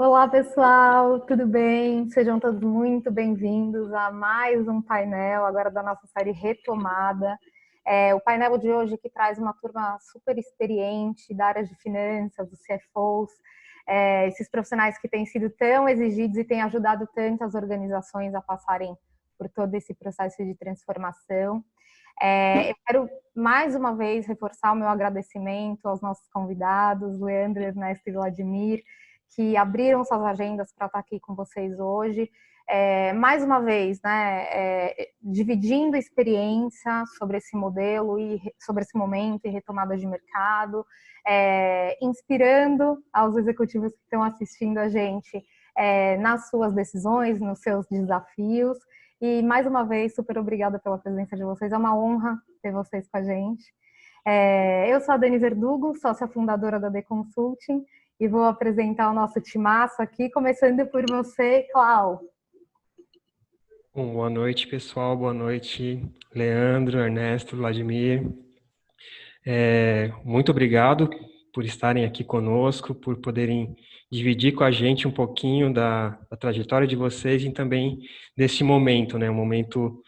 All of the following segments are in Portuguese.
Olá, pessoal, tudo bem? Sejam todos muito bem-vindos a mais um painel, agora da nossa série Retomada. O painel de hoje que traz uma turma super experiente da área de finanças, os CFOs, esses profissionais que têm sido tão exigidos e têm ajudado tantas organizações a passarem por todo esse processo de transformação. Eu quero mais uma vez reforçar o meu agradecimento aos nossos convidados, Leandro, Ernesto e Vladimir, que abriram suas agendas para estar aqui com vocês hoje. Mais uma vez, né, dividindo experiência sobre esse modelo e sobre esse momento e retomada de mercado, inspirando aos executivos que estão assistindo a gente nas suas decisões, nos seus desafios. E, mais uma vez, super obrigada pela presença de vocês. É uma honra ter vocês com a gente. Eu sou a Dani Verdugo, sócia fundadora da The Consulting, e vou apresentar o nosso timaço aqui, começando por você, Clau. Boa noite, pessoal. Boa noite, Leandro, Ernesto, Vladimir. Muito obrigado por estarem aqui conosco, por poderem dividir com a gente um pouquinho da trajetória de vocês e também desse momento, né? Um momento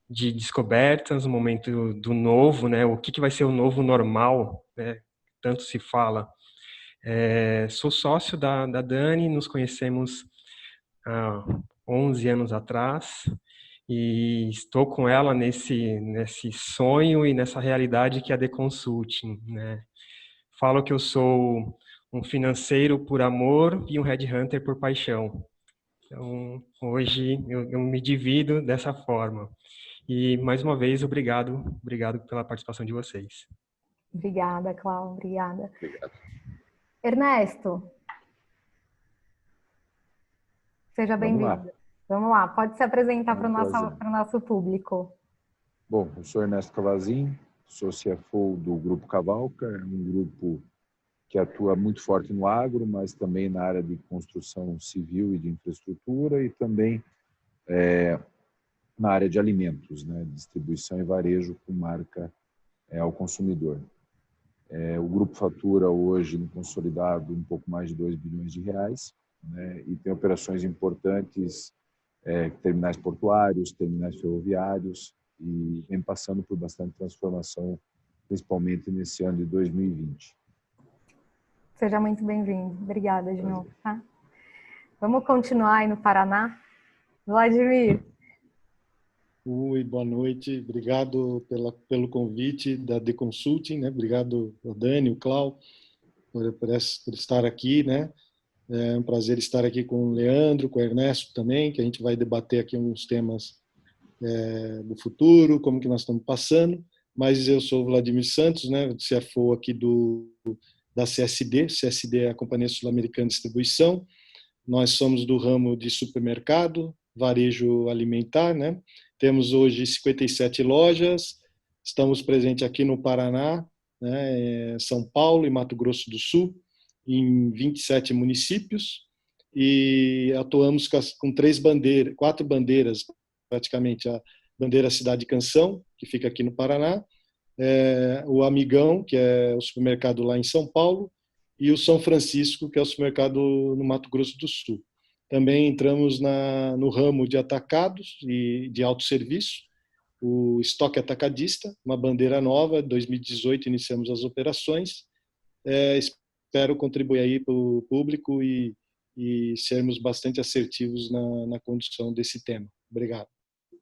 de descobertas, um momento do novo, né? O que vai ser o novo normal, né? Tanto se fala. Sou sócio da Dani, nos conhecemos há 11 anos atrás e estou com ela nesse sonho e nessa realidade que é a The Consulting, né? Falo que eu sou um financeiro por amor e um headhunter por paixão. Então, hoje eu me divido dessa forma. E, mais uma vez, obrigado pela participação de vocês. Obrigada, Clau, obrigada. Obrigado. Ernesto, seja bem-vindo. Vamos lá, pode se apresentar para o nosso público. Bom, eu sou Ernesto Cavazin, sou CFO do Grupo Cavalca, um grupo que atua muito forte no agro, mas também na área de construção civil e de infraestrutura e também na área de alimentos, né, distribuição e varejo com marca ao consumidor. O grupo fatura hoje no consolidado um pouco mais de 2 bilhões de reais, né, e tem operações importantes, terminais portuários, terminais ferroviários, e vem passando por bastante transformação, principalmente nesse ano de 2020. Seja muito bem-vindo. Obrigada de novo. Tá? Vamos continuar aí no Paraná. Vladimir. Oi, boa noite. Obrigado pelo convite da The Consulting, né? Obrigado ao Dani, o Clau, por estar aqui, né? É um prazer estar aqui com o Leandro, com o Ernesto também, que a gente vai debater aqui alguns temas do futuro, como que nós estamos passando. Mas eu sou o Vladimir Santos, né? CFO aqui da CSD. CSD é a Companhia Sul-Americana de Distribuição. Nós somos do ramo de supermercado, varejo alimentar, né? Temos hoje 57 lojas, estamos presentes aqui no Paraná, né, São Paulo e Mato Grosso do Sul, em 27 municípios, e atuamos com 4 bandeiras, praticamente. A bandeira Cidade Canção, que fica aqui no Paraná, o Amigão, que é o supermercado lá em São Paulo, e o São Francisco, que é o supermercado no Mato Grosso do Sul. Também entramos no ramo de atacados e de autosserviço, o estoque atacadista, uma bandeira nova, 2018 iniciamos as operações. Espero contribuir aí para o público e sermos bastante assertivos na condução desse tema. Obrigado.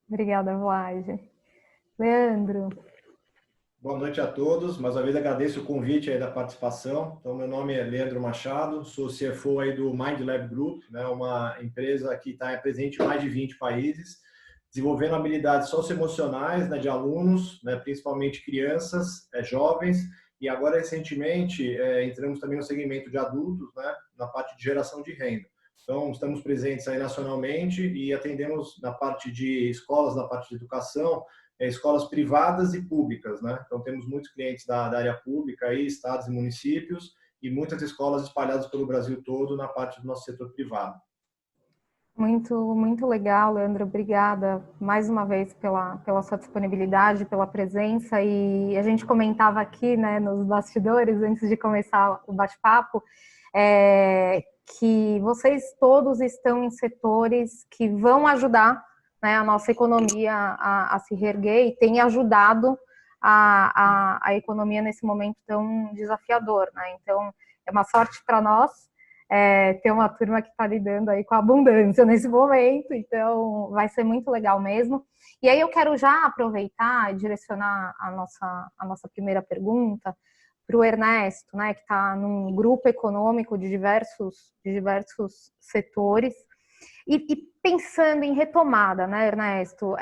Obrigada, Vlad. Leandro. Boa noite a todos. Mais uma vez agradeço o convite aí da participação. Então, meu nome é Leandro Machado, sou CFO aí do Mind Lab Group, né, uma empresa que está presente em mais de 20 países, desenvolvendo habilidades socioemocionais, né, de alunos, né, principalmente crianças, jovens, e agora recentemente entramos também no segmento de adultos, né, na parte de geração de renda. Então, estamos presentes aí nacionalmente e atendemos na parte de escolas, na parte de educação, escolas privadas e públicas, né? Então, temos muitos clientes da área pública, aí, estados e municípios, e muitas escolas espalhadas pelo Brasil todo na parte do nosso setor privado. Muito, muito legal, Leandro. Obrigada mais uma vez pela sua disponibilidade, pela presença. E a gente comentava aqui, né, nos bastidores, antes de começar o bate-papo, que vocês todos estão em setores que vão ajudar, né, a nossa economia a se reerguer e tem ajudado a economia nesse momento tão desafiador, né? Então, é uma sorte para nós ter uma turma que está lidando aí com a abundância nesse momento, então vai ser muito legal mesmo. E aí eu quero já aproveitar e direcionar a nossa primeira pergunta para o Ernesto, né, que está num grupo econômico de diversos setores. E pensando em retomada, né, Ernesto,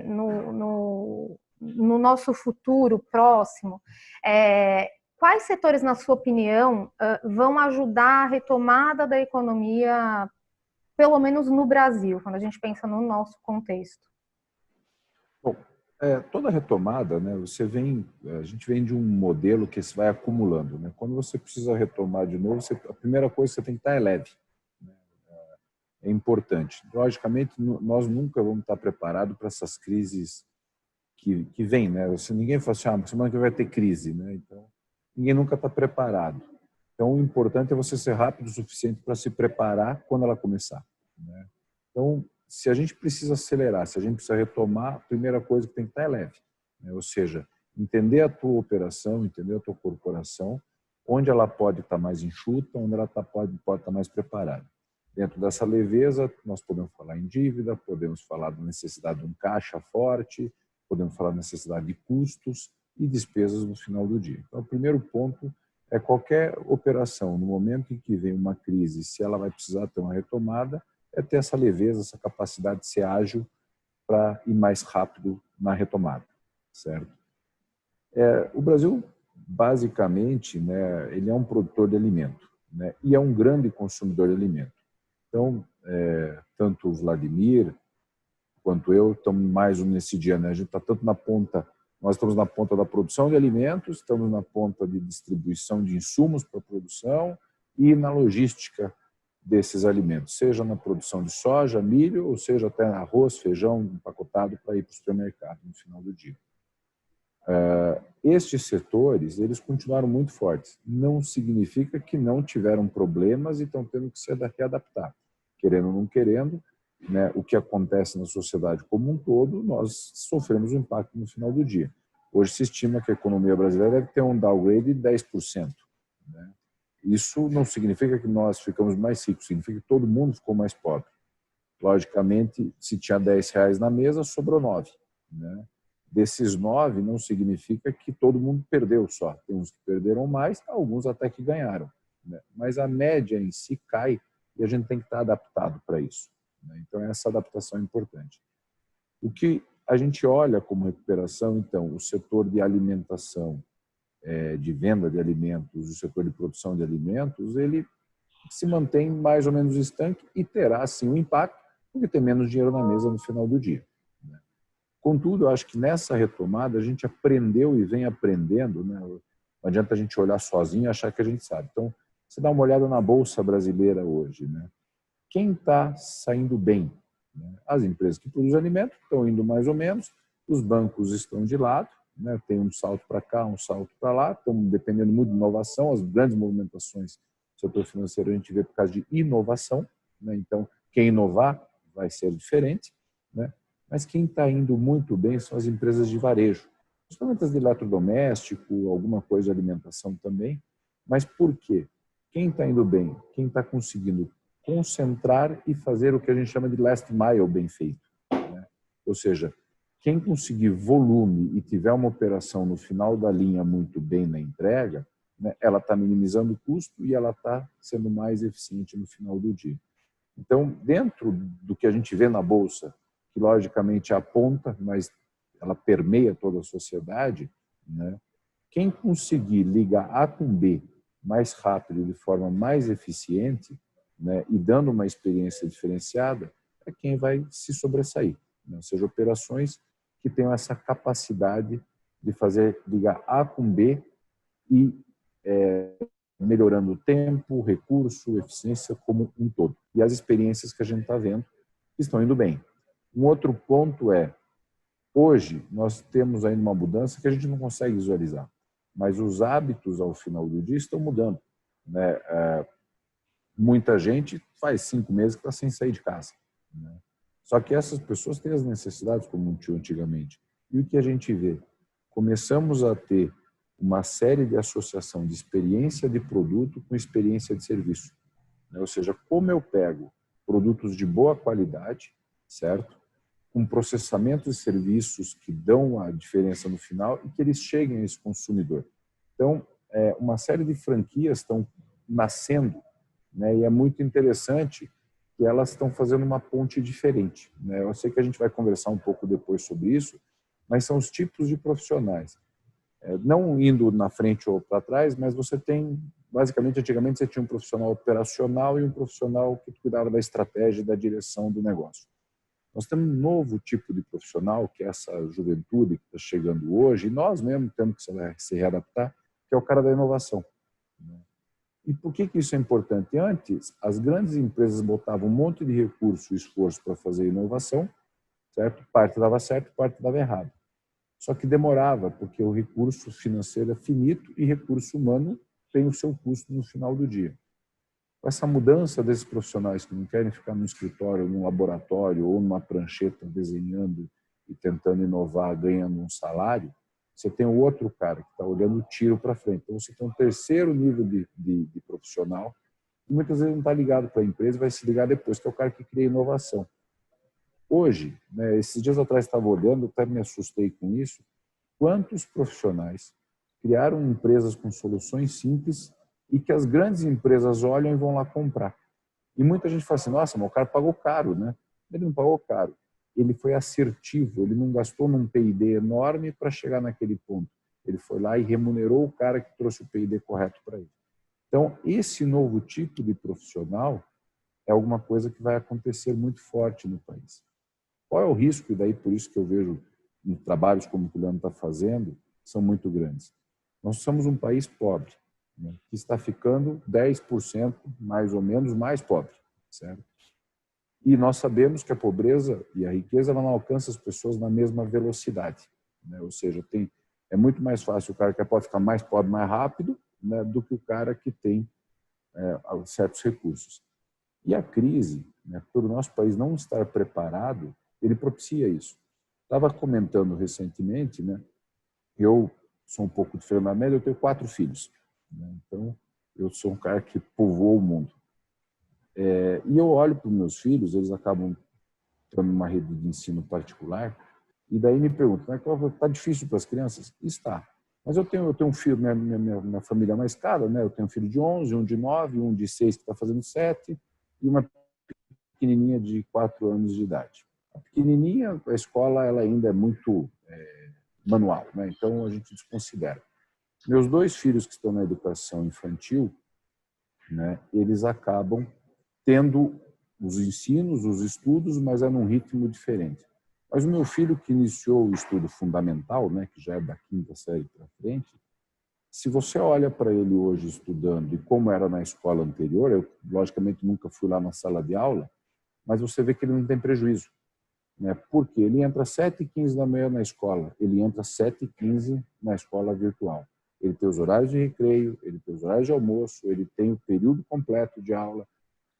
no nosso futuro próximo, quais setores, na sua opinião, vão ajudar a retomada da economia, pelo menos no Brasil, quando a gente pensa no nosso contexto? Bom, toda retomada, né, a gente vem de um modelo que se vai acumulando, né? Quando você precisa retomar de novo, a primeira coisa que você tem que estar leve. É importante. Logicamente, nós nunca vamos estar preparados para essas crises que vêm, né? Ninguém fala assim, semana que vai ter crise, né? Então, ninguém nunca está preparado. Então, o importante é você ser rápido o suficiente para se preparar quando ela começar, né? Então, se a gente precisa acelerar, se a gente precisa retomar, a primeira coisa que tem que estar é leve, né? Ou seja, entender a tua operação, entender a tua corporação, onde ela pode estar mais enxuta, onde ela pode estar mais preparada. Dentro dessa leveza, nós podemos falar em dívida, podemos falar da necessidade de um caixa forte, podemos falar da necessidade de custos e despesas no final do dia. Então, o primeiro ponto é qualquer operação, no momento em que vem uma crise, se ela vai precisar ter uma retomada, é ter essa leveza, essa capacidade de ser ágil para ir mais rápido na retomada, certo? O Brasil, basicamente, né, ele é um produtor de alimento, né, e é um grande consumidor de alimento. Então, tanto o Vladimir quanto eu estamos mais nesse dia, né? A gente está tanto na ponta, nós estamos na ponta da produção de alimentos, estamos na ponta de distribuição de insumos para a produção e na logística desses alimentos, seja na produção de soja, milho, ou seja até arroz, feijão empacotado para ir para o supermercado no final do dia. Estes setores, eles continuaram muito fortes. Não significa que não tiveram problemas e estão tendo que se readaptar. Querendo ou não querendo, né, o que acontece na sociedade como um todo, nós sofremos um impacto no final do dia. Hoje se estima que a economia brasileira deve ter um downgrade de 10%. Né? Isso não significa que nós ficamos mais ricos, significa que todo mundo ficou mais pobre. Logicamente, se tinha R$10 na mesa, sobrou 9. Né? Desses 9, não significa que todo mundo perdeu só. Tem uns que perderam mais, alguns até que ganharam. Né? Mas a média em si cai e a gente tem que estar adaptado para isso. Né? Então, essa adaptação é importante. O que a gente olha como recuperação, então, o setor de alimentação, de venda de alimentos, o setor de produção de alimentos, ele se mantém mais ou menos estanque e terá, sim, um impacto, porque tem menos dinheiro na mesa no final do dia. Né? Contudo, eu acho que nessa retomada a gente aprendeu e vem aprendendo, né? Não adianta a gente olhar sozinho e achar que a gente sabe. Então, você dá uma olhada na Bolsa Brasileira hoje, né? Quem está saindo bem? Né? As empresas que produzem alimentos estão indo mais ou menos, os bancos estão de lado, né? Tem um salto para cá, um salto para lá, estão dependendo muito de inovação, as grandes movimentações do setor financeiro a gente vê por causa de inovação, né? Então, quem inovar vai ser diferente, né? Mas quem está indo muito bem são as empresas de varejo, principalmente as de eletrodoméstico, alguma coisa de alimentação também. Mas por quê? Quem está indo bem? Quem está conseguindo concentrar e fazer o que a gente chama de last mile bem feito. Né? Ou seja, quem conseguir volume e tiver uma operação no final da linha muito bem na entrega, né, ela está minimizando o custo e ela está sendo mais eficiente no final do dia. Então, dentro do que a gente vê na Bolsa, que logicamente aponta, mas ela permeia toda a sociedade, né, quem conseguir ligar A com B mais rápido e de forma mais eficiente, né, e dando uma experiência diferenciada, é quem vai se sobressair. Né? Ou seja, operações que tenham essa capacidade de fazer ligar A com B e melhorando o tempo, recurso, eficiência como um todo. E as experiências que a gente está vendo estão indo bem. Um outro ponto hoje nós temos ainda uma mudança que a gente não consegue visualizar, mas os hábitos ao final do dia estão mudando. né? Muita gente faz 5 meses que está sem sair de casa, né? Só que essas pessoas têm as necessidades como tinham antigamente. E o que a gente vê? Começamos a ter uma série de associação de experiência de produto com experiência de serviço, né? Ou seja, como eu pego produtos de boa qualidade, certo? Com processamento de serviços que dão a diferença no final e que eles cheguem a esse consumidor. Então, uma série de franquias estão nascendo, né? E é muito interessante que elas estão fazendo uma ponte diferente, né? Eu sei que a gente vai conversar um pouco depois sobre isso, mas são os tipos de profissionais. Não indo na frente ou para trás, mas você tem, basicamente, antigamente você tinha um profissional operacional e um profissional que cuidava da estratégia e da direção do negócio. Nós temos um novo tipo de profissional, que é essa juventude que está chegando hoje, e nós mesmos temos que se readaptar, que é o cara da inovação. E por que isso é importante? Antes, as grandes empresas botavam um monte de recurso e esforço para fazer inovação, certo? Parte dava certo, parte dava errado. Só que demorava, porque o recurso financeiro é finito e recurso humano tem o seu custo no final do dia. Com essa mudança desses profissionais que não querem ficar no escritório, num laboratório ou numa prancheta desenhando e tentando inovar, ganhando um salário, você tem o outro cara que está olhando o tiro para frente. Então, você tem um terceiro nível de profissional que muitas vezes não está ligado para a empresa, vai se ligar depois, que é o cara que cria inovação. Hoje, né, esses dias atrás estava olhando, até me assustei com isso, quantos profissionais criaram empresas com soluções simples e que as grandes empresas olham e vão lá comprar. E muita gente fala assim, nossa, mas o cara pagou caro, né? Ele não pagou caro. Ele foi assertivo, ele não gastou num P&D enorme para chegar naquele ponto. Ele foi lá e remunerou o cara que trouxe o P&D correto para ele. Então, esse novo tipo de profissional é alguma coisa que vai acontecer muito forte no país. Qual é o risco? E daí, por isso que eu vejo em trabalhos como o que o Leandro está fazendo, são muito grandes. Nós somos um país pobre, né, que está ficando 10% mais ou menos mais pobre, certo? E nós sabemos que a pobreza e a riqueza não alcançam as pessoas na mesma velocidade, né? Ou seja, é muito mais fácil o cara que é pobre ficar mais pobre mais rápido, né, do que o cara que tem certos recursos. E a crise, né, por o nosso país não estar preparado, ele propicia isso. Estava comentando recentemente, né, eu sou um pouco diferente da média, eu tenho 4 filhos, né, então eu sou um cara que povoou o mundo. E eu olho para os meus filhos, eles acabam tendo uma rede de ensino particular, e daí me perguntam, está difícil para as crianças? Está. Mas eu tenho um filho, minha família é mais cara, né? Eu tenho um filho de 11, um de 9, um de 6 que está fazendo 7, e uma pequenininha de 4 anos de idade. A pequenininha, a escola ela ainda é muito manual, né? Então a gente desconsidera. Meus 2 filhos que estão na educação infantil, né, eles acabam tendo os ensinos, os estudos, mas é num ritmo diferente. Mas o meu filho que iniciou o estudo fundamental, né, que já é da 5ª série para frente, se você olha para ele hoje estudando e como era na escola anterior, eu logicamente nunca fui lá na sala de aula, mas você vê que ele não tem prejuízo, né? Porque ele entra às 7h15 da manhã na escola, ele entra às 7h15 na escola virtual. Ele tem os horários de recreio, ele tem os horários de almoço, ele tem o período completo de aula.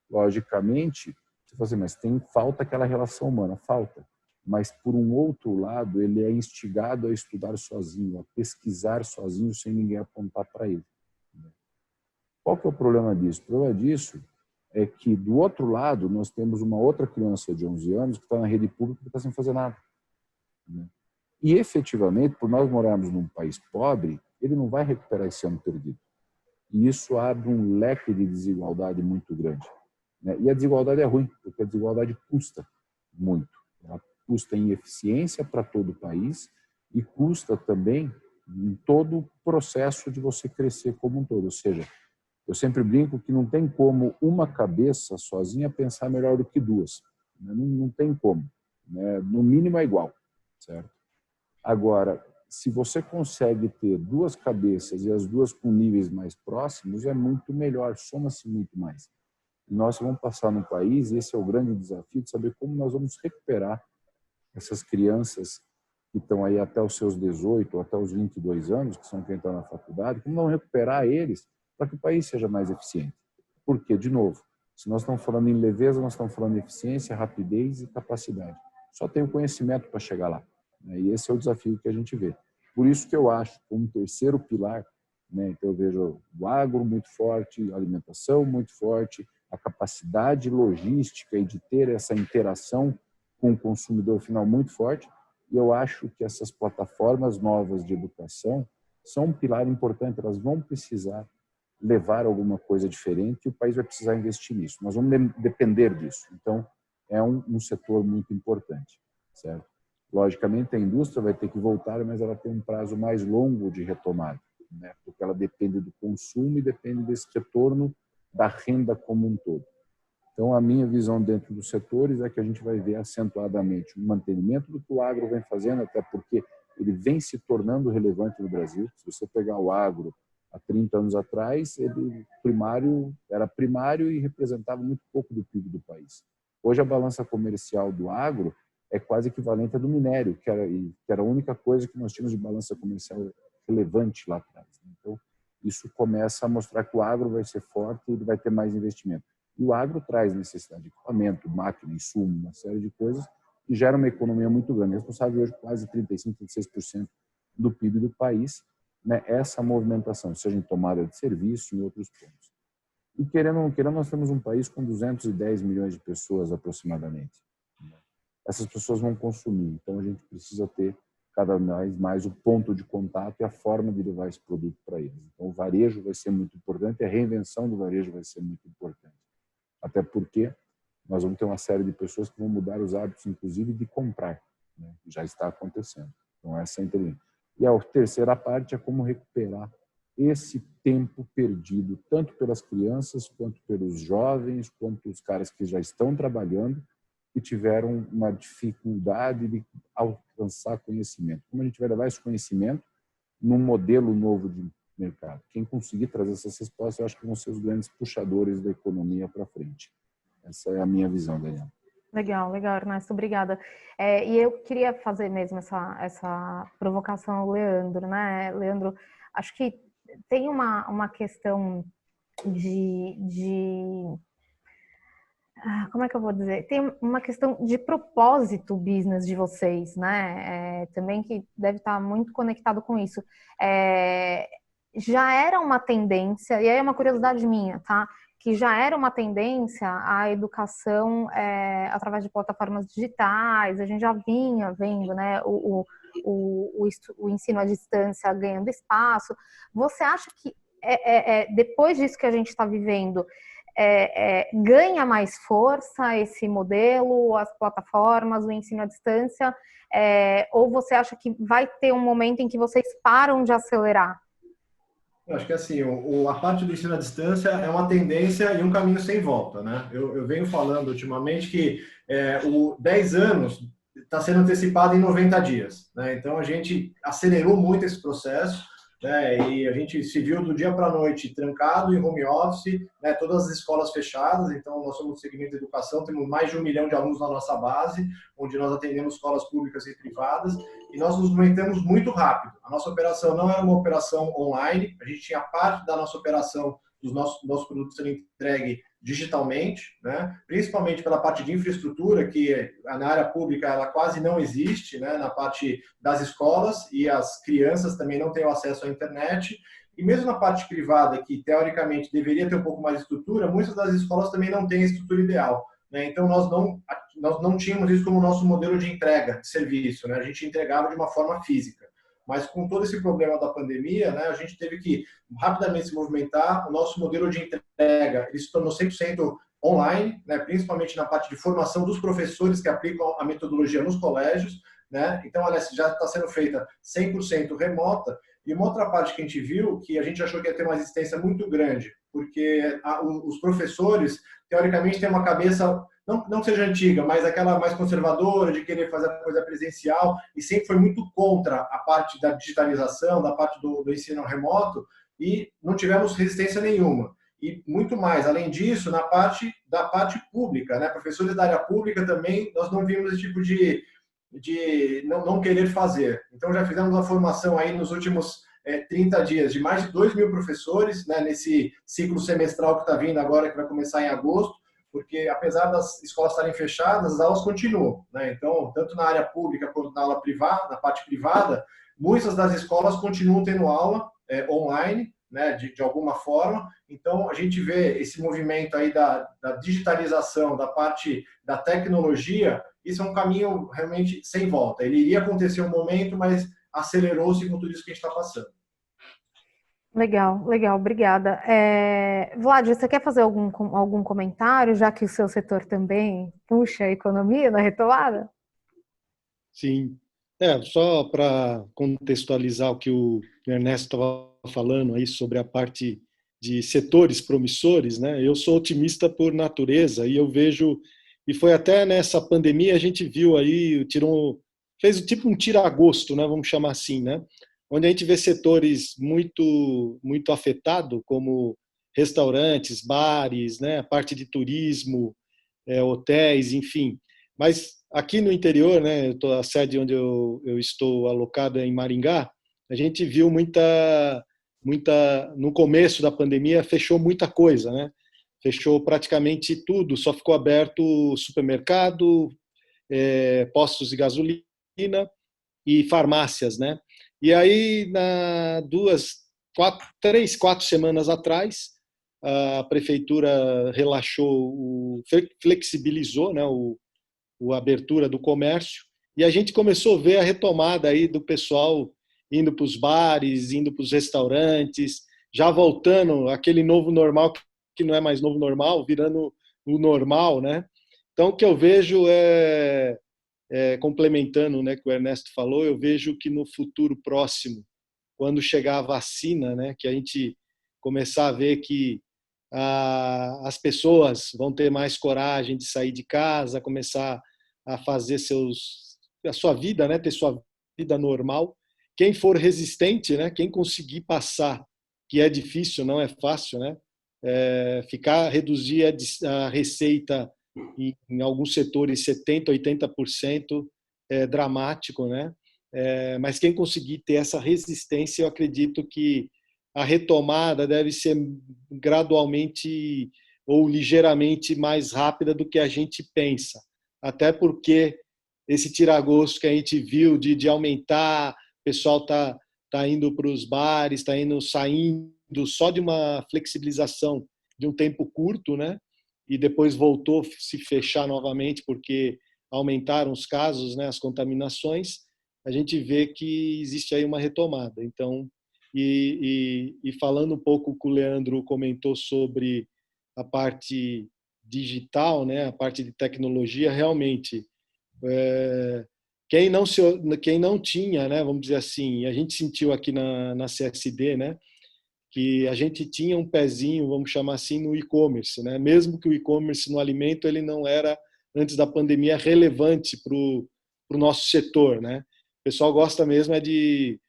Logicamente, você fala assim, mas falta aquela relação humana, falta. Mas, por um outro lado, ele é instigado a estudar sozinho, a pesquisar sozinho, sem ninguém apontar para ele. Qual que é o problema disso? O problema disso é que, do outro lado, nós temos uma outra criança de 11 anos que está na rede pública e está sem fazer nada. E, efetivamente, por nós morarmos num país pobre, ele não vai recuperar esse ano perdido. E isso abre um leque de desigualdade muito grande. E a desigualdade é ruim, porque a desigualdade custa muito. Ela custa em eficiência para todo o país e custa também em todo o processo de você crescer como um todo. Ou seja, eu sempre brinco que não tem como uma cabeça sozinha pensar melhor do que 2. Não tem como. No mínimo é igual, certo? Agora, se você consegue ter 2 cabeças e as 2 com níveis mais próximos, é muito melhor, soma-se muito mais. Nós vamos passar num país, e esse é o grande desafio, de saber como nós vamos recuperar essas crianças que estão aí até os seus 18 ou até os 22 anos, que são quem está na faculdade, como vamos recuperar eles para que o país seja mais eficiente. Porque, de novo, se nós estamos falando em leveza, nós estamos falando em eficiência, rapidez e capacidade. Só tem o conhecimento para chegar lá, né? E esse é o desafio que a gente vê. Por isso que eu acho, como terceiro pilar, né, então eu vejo o agro muito forte, a alimentação muito forte, a capacidade logística e de ter essa interação com o consumidor final muito forte. E eu acho que essas plataformas novas de educação são um pilar importante, elas vão precisar levar alguma coisa diferente e o país vai precisar investir nisso. Nós vamos depender disso. Então, é um setor muito importante, certo? Logicamente, a indústria vai ter que voltar, mas ela tem um prazo mais longo de retomada, né? Porque ela depende do consumo e depende desse retorno da renda como um todo. Então, a minha visão dentro dos setores é que a gente vai ver acentuadamente o mantenimento do que o agro vem fazendo, até porque ele vem se tornando relevante no Brasil. Se você pegar o agro há 30 anos atrás, ele era primário e representava muito pouco do PIB do país. Hoje, a balança comercial do agro é quase equivalente à do minério, que era a única coisa que nós tínhamos de balança comercial relevante lá atrás. Então, isso começa a mostrar que o agro vai ser forte e ele vai ter mais investimento. E o agro traz necessidade de equipamento, máquina, insumo, uma série de coisas que gera uma economia muito grande. É responsável hoje por quase 35%, 36% do PIB do país, né? Essa movimentação, seja em tomada de serviço, em outros pontos. E querendo ou não querendo, nós temos um país com 210 milhões de pessoas aproximadamente. Essas pessoas vão consumir, então a gente precisa ter cada vez mais o ponto de contato e a forma de levar esse produto para eles. Então o varejo vai ser muito importante, a reinvenção do varejo vai ser muito importante. Até porque nós vamos ter uma série de pessoas que vão mudar os hábitos, inclusive, de comprar, né? Já está acontecendo. Então essa é a inteligência. E a terceira parte é como recuperar esse tempo perdido, tanto pelas crianças, quanto pelos jovens, quanto os caras que já estão trabalhando e tiveram uma dificuldade de alcançar conhecimento. Como a gente vai levar esse conhecimento num modelo novo de mercado? Quem conseguir trazer essas respostas, eu acho que vão ser os grandes puxadores da economia para frente. Essa é a minha visão, Daniel. Legal, legal, Ernesto, obrigada. E eu queria fazer mesmo essa provocação ao Leandro, né? Leandro, acho que tem uma questão como é que eu vou dizer? Tem uma questão de propósito business de vocês, né? Também que deve estar muito conectado com isso. Já era uma tendência, e aí é uma curiosidade minha, tá? Que já era uma tendência a educação através de plataformas digitais, a gente já vinha vendo, né, o ensino à distância ganhando espaço. Você acha que depois disso que a gente está vivendo, ganha mais força esse modelo, as plataformas, o ensino à distância, ou você acha que vai ter um momento em que vocês param de acelerar? Eu acho que assim, a parte do ensino à distância é uma tendência e um caminho sem volta, né? Eu venho falando ultimamente que o 10 anos está sendo antecipado em 90 dias, né? Então a gente acelerou muito esse processo, né? E a gente se viu do dia para a noite trancado em home office, né? Todas as escolas fechadas. Então nós somos do segmento de educação, temos mais de 1 milhão de alunos na nossa base, onde nós atendemos escolas públicas e privadas, e nós nos movimentamos muito rápido. A nossa operação não era uma operação online, a gente tinha parte da nossa operação dos nossos produtos sendo entregue digitalmente, né? Principalmente pela parte de infraestrutura, que na área pública ela quase não existe, né? Na parte das escolas, e as crianças também não têm acesso à internet. E mesmo na parte privada, que teoricamente deveria ter um pouco mais de estrutura, muitas das escolas também não têm a estrutura ideal, né? Então nós não tínhamos isso como nosso modelo de entrega de serviço, né? A gente entregava de uma forma física. Mas com todo esse problema da pandemia, né, a gente teve que rapidamente se movimentar. O nosso modelo de entrega ele se tornou 100% online, né, principalmente na parte de formação dos professores que aplicam a metodologia nos colégios, né? Então, aliás, já está sendo feita 100% remota. E uma outra parte que a gente viu, que a gente achou que ia ter uma resistência muito grande, porque os professores, teoricamente, têm uma cabeça... Não seja antiga, mas aquela mais conservadora, de querer fazer a coisa presencial, e sempre foi muito contra a parte da digitalização, da parte do ensino remoto, e não tivemos resistência nenhuma. E muito mais, além disso, na parte da parte pública, né? Professores da área pública também, nós não vimos esse tipo de não querer fazer. Então, já fizemos a formação aí nos últimos 30 dias de mais de 2.000 professores, né, nesse ciclo semestral que está vindo agora, que vai começar em agosto, porque apesar das escolas estarem fechadas, as aulas continuam, né? Então, tanto na área pública quanto na aula privada, na parte privada, muitas das escolas continuam tendo aula online, né, de alguma forma. Então, a gente vê esse movimento aí da digitalização, da parte da tecnologia, isso é um caminho realmente sem volta. Ele iria acontecer um momento, mas acelerou-se com tudo isso que a gente está passando. Legal, legal, obrigada. Vlad, você quer fazer algum comentário, já que o seu setor também puxa a economia na retomada? Sim. Só para contextualizar o que o Ernesto estava falando aí sobre a parte de setores promissores, né? Eu sou otimista por natureza e eu vejo, e foi até nessa pandemia a gente viu aí, fez tipo um tira-gosto, né? Vamos chamar assim, né? Onde a gente vê setores muito afetados, como restaurantes, bares, né? A parte de turismo, hotéis, enfim. Mas aqui no interior, né, a sede onde eu estou alocado é em Maringá, a gente viu no começo da pandemia, fechou muita coisa, né? Fechou praticamente tudo, só ficou aberto supermercado, postos de gasolina e farmácias, né? E aí, 4 semanas atrás, a prefeitura flexibilizou, né, a abertura do comércio, e a gente começou a ver a retomada aí do pessoal indo para os bares, indo para os restaurantes, já voltando aquele novo normal que não é mais novo normal, virando o normal, né? Então, o que eu vejo complementando, né, que o Ernesto falou, eu vejo que no futuro próximo, quando chegar a vacina, né, que a gente começar a ver que as pessoas vão ter mais coragem de sair de casa, começar a fazer a sua vida, né, ter sua vida normal. Quem for resistente, né, quem conseguir passar, que é difícil, não é fácil, né, reduzir a receita em alguns setores 70%, 80% é dramático, né? Mas quem conseguir ter essa resistência, eu acredito que a retomada deve ser gradualmente ou ligeiramente mais rápida do que a gente pensa. Até porque esse tiragosto que a gente viu de aumentar, o pessoal está indo para os bares, está saindo só de uma flexibilização de um tempo curto, né? E depois voltou a se fechar novamente porque aumentaram os casos, né, as contaminações, a gente vê que existe aí uma retomada. Então, e falando um pouco o que o Leandro comentou sobre a parte digital, né, a parte de tecnologia, realmente, quem não tinha, né, vamos dizer assim, a gente sentiu aqui na CSD, né, que a gente tinha um pezinho, vamos chamar assim, no e-commerce, né? Mesmo que o e-commerce no alimento ele não era, antes da pandemia, relevante para o nosso setor, né? O pessoal gosta mesmo de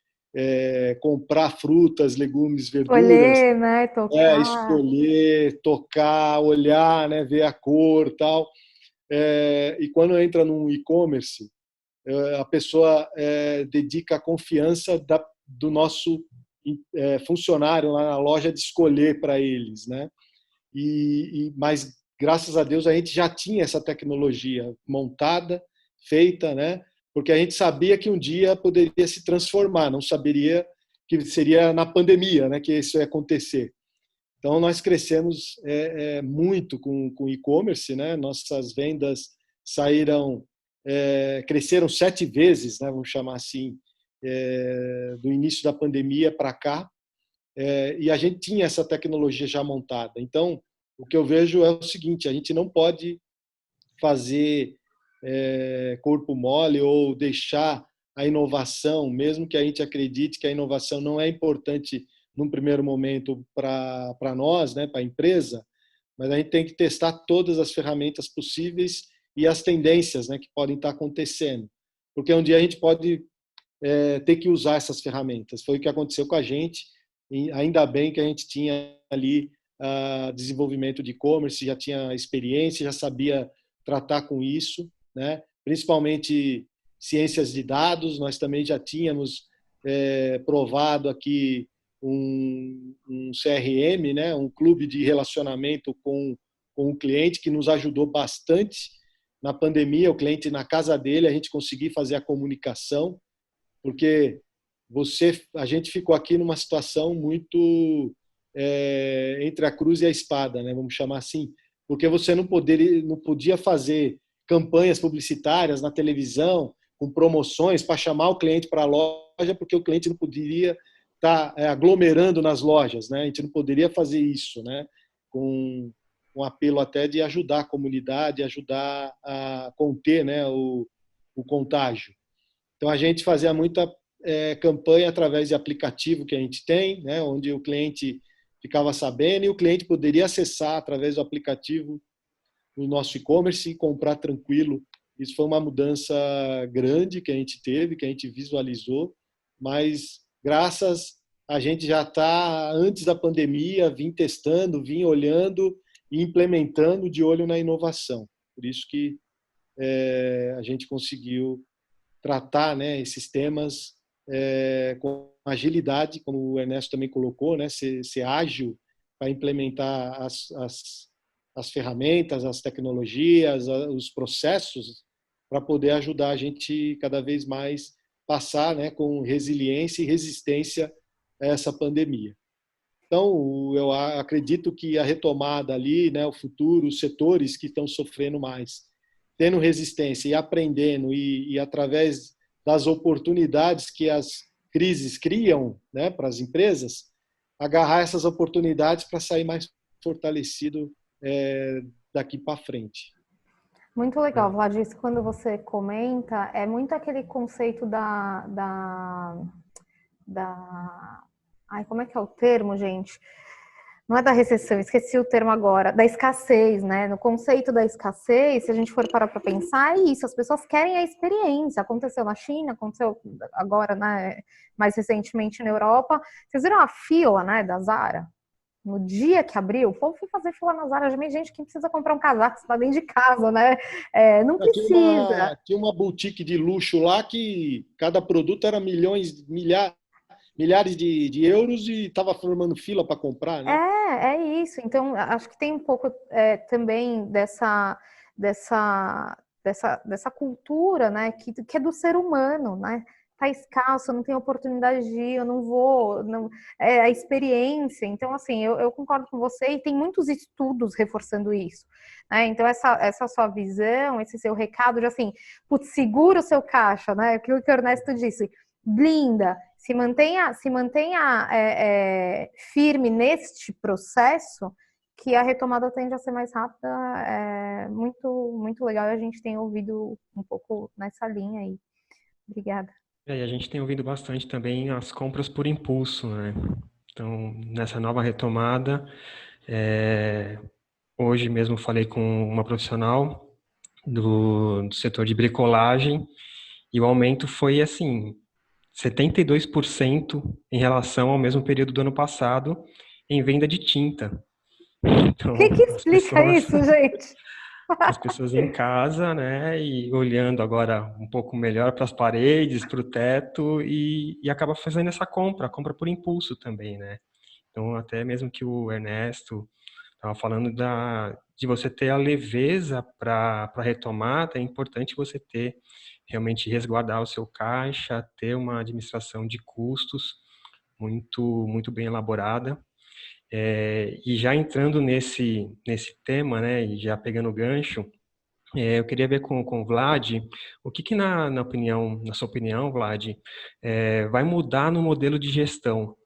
comprar frutas, legumes, verduras, Escolher, né? Tocar. escolher, tocar, olhar, né? Ver a cor, tal. E quando entra num e-commerce, a pessoa dedica a confiança do nosso funcionário lá na loja de escolher para eles, né? Mas graças a Deus a gente já tinha essa tecnologia montada, feita, né? Porque a gente sabia que um dia poderia se transformar, não saberia que seria na pandemia, né? Que isso ia acontecer. Então nós crescemos muito com o e-commerce, né? Nossas vendas cresceram 7 vezes, né? Vamos chamar assim, do início da pandemia para cá, e a gente tinha essa tecnologia já montada. Então, o que eu vejo é o seguinte: a gente não pode fazer corpo mole ou deixar a inovação, mesmo que a gente acredite que a inovação não é importante num primeiro momento para nós, né, para a empresa, mas a gente tem que testar todas as ferramentas possíveis e as tendências, né, que podem estar acontecendo. Porque um dia a gente pode ter que usar essas ferramentas. Foi o que aconteceu com a gente, e ainda bem que a gente tinha ali desenvolvimento de e-commerce, já tinha experiência, já sabia tratar com isso, né? Principalmente ciências de dados, nós também já tínhamos provado aqui um CRM, né, um clube de relacionamento com o cliente, que nos ajudou bastante na pandemia. O cliente na casa dele, a gente conseguiu fazer a comunicação, porque a gente ficou aqui numa situação muito entre a cruz e a espada, né, vamos chamar assim, porque você não podia fazer campanhas publicitárias na televisão com promoções para chamar o cliente para a loja, porque o cliente não poderia estar aglomerando nas lojas, né? A gente não poderia fazer isso, né? Com um apelo até de ajudar a comunidade, ajudar a conter, né, o contágio. Então a gente fazia muita campanha através de aplicativo que a gente tem, né, onde o cliente ficava sabendo e o cliente poderia acessar através do aplicativo o nosso e-commerce e comprar tranquilo. Isso foi uma mudança grande que a gente teve, que a gente visualizou, mas graças a gente já está, antes da pandemia, vim testando, vim olhando e implementando de olho na inovação. Por isso que a gente conseguiu tratar, né, esses temas com agilidade, como o Ernesto também colocou, né, ser ágil para implementar as ferramentas, as tecnologias, os processos, para poder ajudar a gente cada vez mais passar, né, com resiliência e resistência a essa pandemia. Então, eu acredito que a retomada ali, né, o futuro, os setores que estão sofrendo mais, tendo resistência e aprendendo e através das oportunidades que as crises criam, né, para as empresas, agarrar essas oportunidades para sair mais fortalecido daqui para frente. Muito legal, Vlad, isso quando você comenta, é muito aquele conceito Ai, como é que é o termo, gente? Não é da recessão, esqueci o termo agora, da escassez, né? No conceito da escassez, se a gente for parar para pensar, é isso, as pessoas querem a experiência. Aconteceu na China, aconteceu agora, né, mais recentemente na Europa. Vocês viram a fila, né, da Zara? No dia que abriu, o povo foi fazer fila na Zara. Já vi gente que precisa comprar um casaco, você tá dentro de casa, né? Não precisa. Tinha uma boutique de luxo lá que cada produto era milhares de euros e estava formando fila para comprar, né? É isso. Então, acho que tem um pouco também dessa cultura, né, que é do ser humano, né? Tá escasso, eu não tenho oportunidade de ir, eu não vou, não, é a experiência. Então, assim, eu concordo com você e tem muitos estudos reforçando isso, né? Então, essa sua visão, esse seu recado de assim, putz, segura o seu caixa, né? Aquilo que o Ernesto disse, blinda, se mantenha firme neste processo, que a retomada tende a ser mais rápida. É muito, muito legal, e a gente tem ouvido um pouco nessa linha aí. Obrigada. E a gente tem ouvido bastante também as compras por impulso, né? Então, nessa nova retomada, hoje mesmo falei com uma profissional do setor de bricolagem e o aumento foi, assim, 72% em relação ao mesmo período do ano passado em venda de tinta. Então, O que explica isso, gente? as pessoas em casa, né, e olhando agora um pouco melhor para as paredes, para o teto e acaba fazendo essa compra, a compra por impulso também, né? Então, até mesmo que o Ernesto estava falando de você ter a leveza para a retomada, é importante você ter, realmente resguardar o seu caixa, ter uma administração de custos muito, muito bem elaborada. E já entrando nesse tema, né, e já pegando o gancho, eu queria ver com o Vlad, o que na sua opinião, Vlad, vai mudar no modelo de gestão?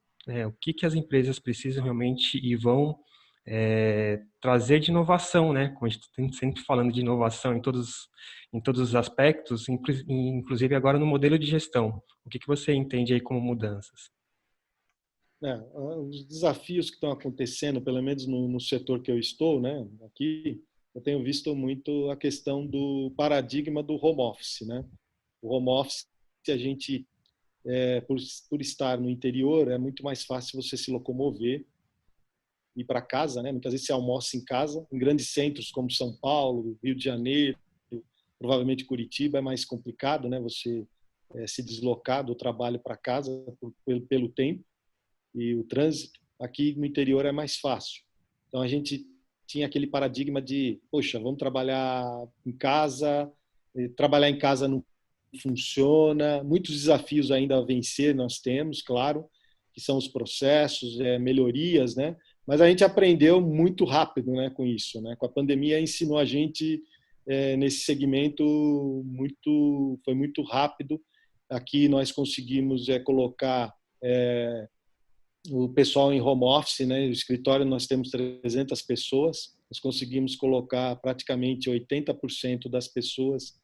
O que as empresas precisam realmente e vão trazer de inovação, né? Como a gente está sempre falando de inovação em todos os aspectos, inclusive agora no modelo de gestão. O que você entende aí como mudanças? Os desafios que estão acontecendo, pelo menos no setor que eu estou, né, aqui, eu tenho visto muito a questão do paradigma do home office, né? O home office, a gente, por estar no interior, é muito mais fácil você se locomover, ir para casa, né? Muitas vezes você almoça em casa, em grandes centros como São Paulo, Rio de Janeiro, provavelmente Curitiba, é mais complicado, né? Você se deslocar do trabalho para casa pelo tempo e o trânsito. Aqui no interior é mais fácil. Então a gente tinha aquele paradigma de, poxa, vamos trabalhar em casa, trabalhar em casa não funciona, muitos desafios ainda a vencer nós temos, claro, que são os processos, melhorias, né? Mas a gente aprendeu muito rápido, né, com isso, né? Com a pandemia ensinou a gente nesse segmento foi muito rápido. Aqui nós conseguimos colocar o pessoal em home office, né? No escritório nós temos 300 pessoas, nós conseguimos colocar praticamente 80% das pessoas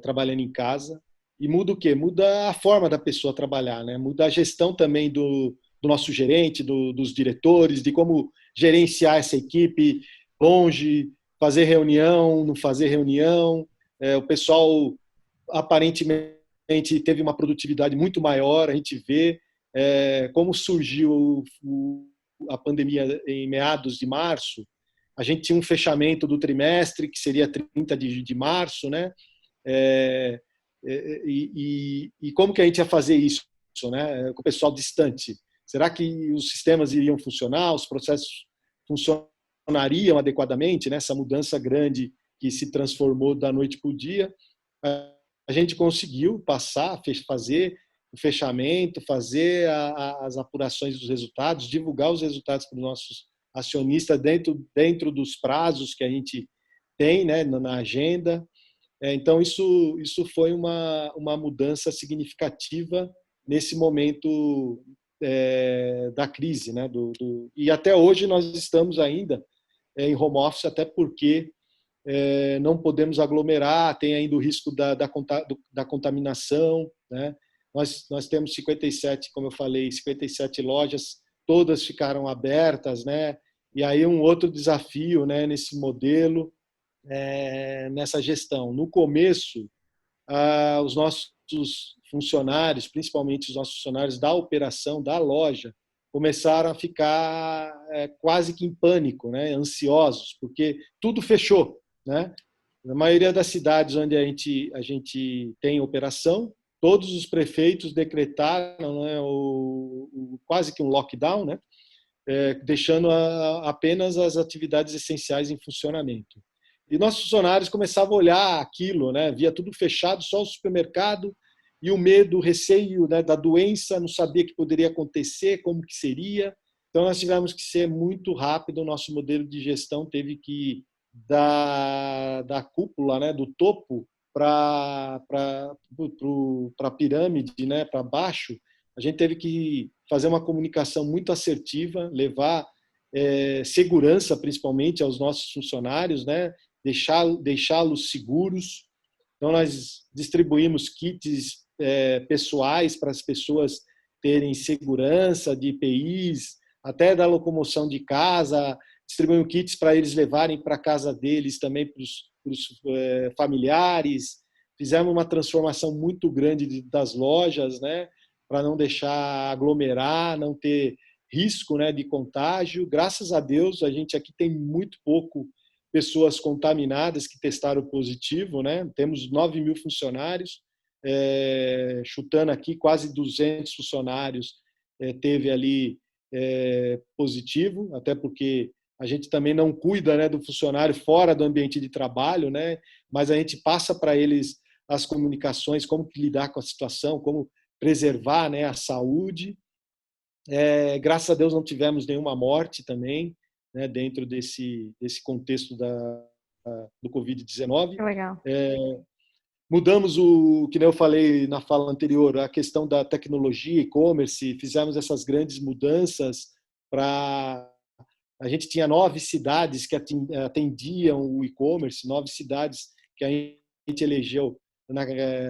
trabalhando em casa. E muda o quê? Muda a forma da pessoa trabalhar, né? Muda a gestão também do nosso gerente, dos diretores, de como gerenciar essa equipe longe, fazer reunião, não fazer reunião. O pessoal aparentemente teve uma produtividade muito maior, a gente vê como surgiu a pandemia em meados de março. A gente tinha um fechamento do trimestre, que seria 30 de março, né? E como que a gente ia fazer isso, né? Com o pessoal distante? Será que os sistemas iriam funcionar? Os processos funcionariam adequadamente? Nessa mudança grande que se transformou da noite para o dia, a gente conseguiu passar, fazer o fechamento, fazer as apurações dos resultados, divulgar os resultados para os nossos acionistas dentro dos prazos que a gente tem, né, na agenda. Então, isso foi uma mudança significativa nesse momento da crise, né? E até hoje nós estamos ainda em home office, até porque não podemos aglomerar, tem ainda o risco da contaminação, né? Nós temos 57, como eu falei, 57 lojas, todas ficaram abertas, né? E aí um outro desafio, né, nesse modelo, nessa gestão. No começo, os nossos funcionários, principalmente os nossos funcionários da operação, da loja, começaram a ficar quase que em pânico, né? Ansiosos, porque tudo fechou, né? Na maioria das cidades onde a gente tem operação, todos os prefeitos decretaram, né, quase que um lockdown, né? Deixando apenas as atividades essenciais em funcionamento. E nossos funcionários começavam a olhar aquilo, né? Via tudo fechado, só o supermercado, e o medo, o receio, né, da doença, não sabia que poderia acontecer, como que seria. Então, nós tivemos que ser muito rápido, o nosso modelo de gestão teve que ir da cúpula, né, do topo, para a pirâmide, né, para baixo. A gente teve que fazer uma comunicação muito assertiva, levar segurança, principalmente, aos nossos funcionários, né, deixá-los seguros. Então, nós distribuímos kits pessoais para as pessoas terem segurança de EPIs, até da locomoção de casa, distribuímos kits para eles levarem para a casa deles também, para os familiares. Fizemos uma transformação muito grande das lojas, né, para não deixar aglomerar, não ter risco, né, de contágio. Graças a Deus, a gente aqui tem muito pouco pessoas contaminadas que testaram positivo, né? Temos 9 mil funcionários, chutando aqui, quase 200 funcionários teve ali positivo, até porque a gente também não cuida, né, do funcionário fora do ambiente de trabalho, né? Mas a gente passa para eles as comunicações, como lidar com a situação, como preservar, né, a saúde. Graças a Deus não tivemos nenhuma morte também, né, dentro desse contexto do Covid-19. Legal. Mudamos que nem eu falei na fala anterior, a questão da tecnologia, e-commerce, fizemos essas grandes mudanças para... A gente tinha 9 cidades que atendiam o e-commerce, 9 cidades que a gente elegeu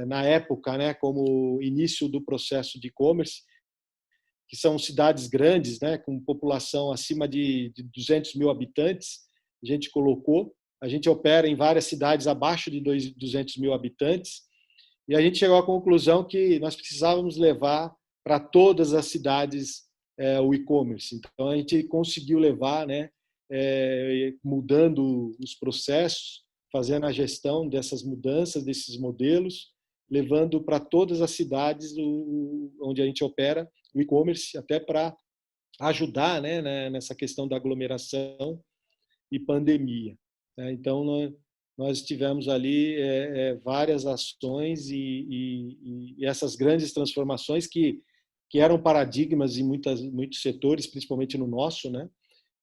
na época, né, como início do processo de e-commerce, que são cidades grandes, né, com população acima de 200 mil habitantes. A gente colocou, a gente opera em várias cidades abaixo de 200 mil habitantes, e a gente chegou à conclusão que nós precisávamos levar para todas as cidades o e-commerce. Então, a gente conseguiu levar, né, mudando os processos, fazendo a gestão dessas mudanças, desses modelos, levando para todas as cidades onde a gente opera o e-commerce, até para ajudar, né, nessa questão da aglomeração e pandemia. Então, nós tivemos ali várias ações e essas grandes transformações que eram paradigmas em muitos setores, principalmente no nosso, né?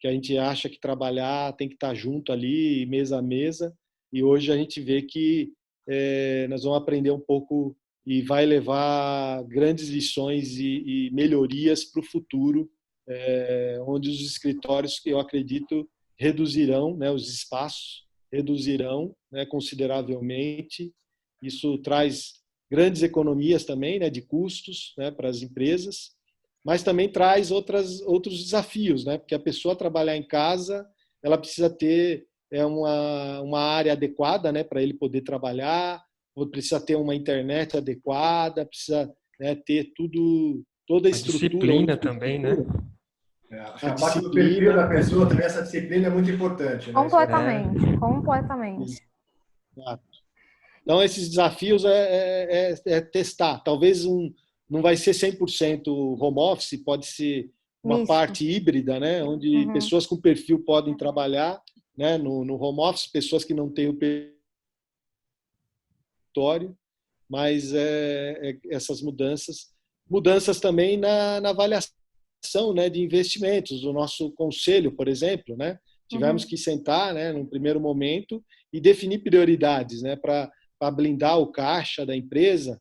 Que a gente acha que trabalhar tem que estar junto ali, mesa a mesa, e hoje a gente vê que nós vamos aprender um pouco e vai levar grandes lições e melhorias para o futuro, onde os escritórios, que eu acredito, reduzirão, né, os espaços reduzirão, né, consideravelmente. Isso traz grandes economias também, né, de custos, né, para as empresas, mas também traz outros desafios, né, porque a pessoa trabalhar em casa, ela precisa ter uma área adequada, né, para ele poder trabalhar, precisa ter uma internet adequada, precisa, né, ter toda a estrutura. Disciplina também, né? Acho que a parte do perfil da pessoa também, essa disciplina é muito importante. Né? Completamente. Exato. Então, esses desafios é testar. Talvez não vai ser 100% home office, pode ser uma parte híbrida, né? Onde pessoas com perfil podem trabalhar, né, no home office, pessoas que não têm o perfil, mas essas mudanças também na avaliação, né, de investimentos. O nosso conselho, por exemplo, né, tivemos que sentar, né, no primeiro momento e definir prioridades, né, para blindar o caixa da empresa,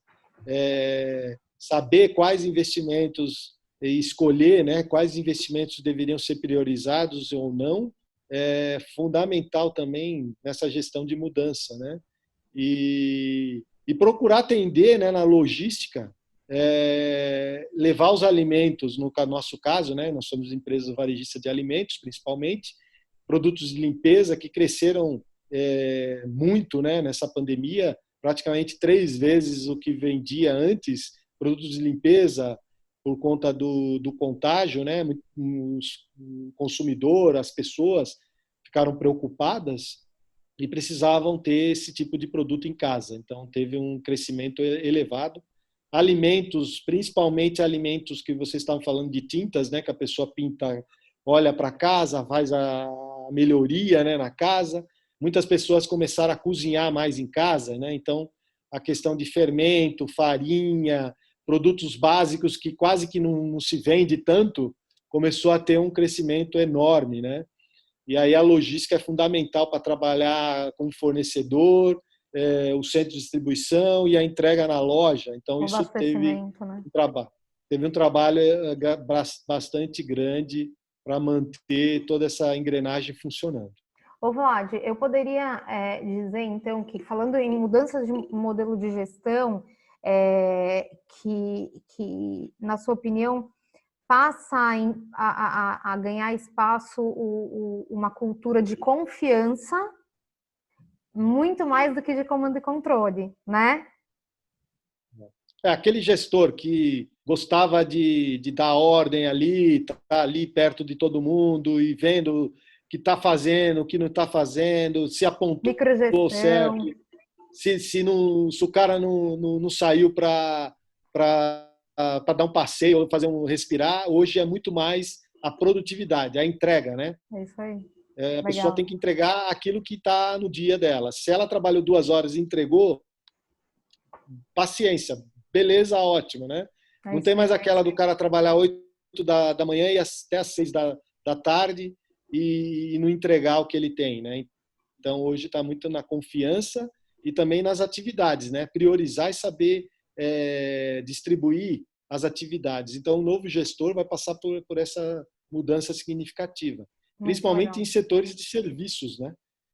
saber quais investimentos e escolher, né, quais investimentos deveriam ser priorizados ou não, é fundamental também nessa gestão de mudança, né? E procurar atender, né, na logística, levar os alimentos, no nosso caso, né, nós somos empresa varejista de alimentos, principalmente, produtos de limpeza que cresceram muito, né, nessa pandemia, praticamente 3 vezes o que vendia antes, produtos de limpeza, por conta do contágio, né, o consumidor, as pessoas ficaram preocupadas e precisavam ter esse tipo de produto em casa. Então, teve um crescimento elevado. Alimentos, principalmente alimentos que vocês estavam falando de tintas, né, que a pessoa pinta, olha para casa, faz a melhoria, né, na casa. Muitas pessoas começaram a cozinhar mais em casa, né? Então, a questão de fermento, farinha, produtos básicos que quase que não se vende tanto, começou a ter um crescimento enorme, né? E aí a logística é fundamental para trabalhar com o fornecedor, o centro de distribuição e a entrega na loja. Então, isso teve um trabalho bastante grande para manter toda essa engrenagem funcionando. Ô, Vlad, eu poderia dizer, então, que falando em mudanças de modelo de gestão, que, na sua opinião, passa a ganhar espaço uma cultura de confiança muito mais do que de comando e controle, né? Aquele gestor que gostava de dar ordem ali, tá ali perto de todo mundo e vendo o que está fazendo, o que não está fazendo, se apontou certo, se o cara não saiu para dar um passeio ou fazer um respirar, hoje é muito mais a produtividade, a entrega, né? É isso aí. A pessoa tem que entregar aquilo que está no dia dela. Se ela trabalhou 2 horas e entregou, paciência, beleza, ótimo, né? Não tem mais aquela do cara trabalhar 8 da manhã e até às 6 da tarde e não entregar o que ele tem, né? Então, hoje está muito na confiança e também nas atividades, né? Priorizar e saber distribuir as atividades. Então, o novo gestor vai passar por essa mudança significativa, principalmente em setores de serviços, né?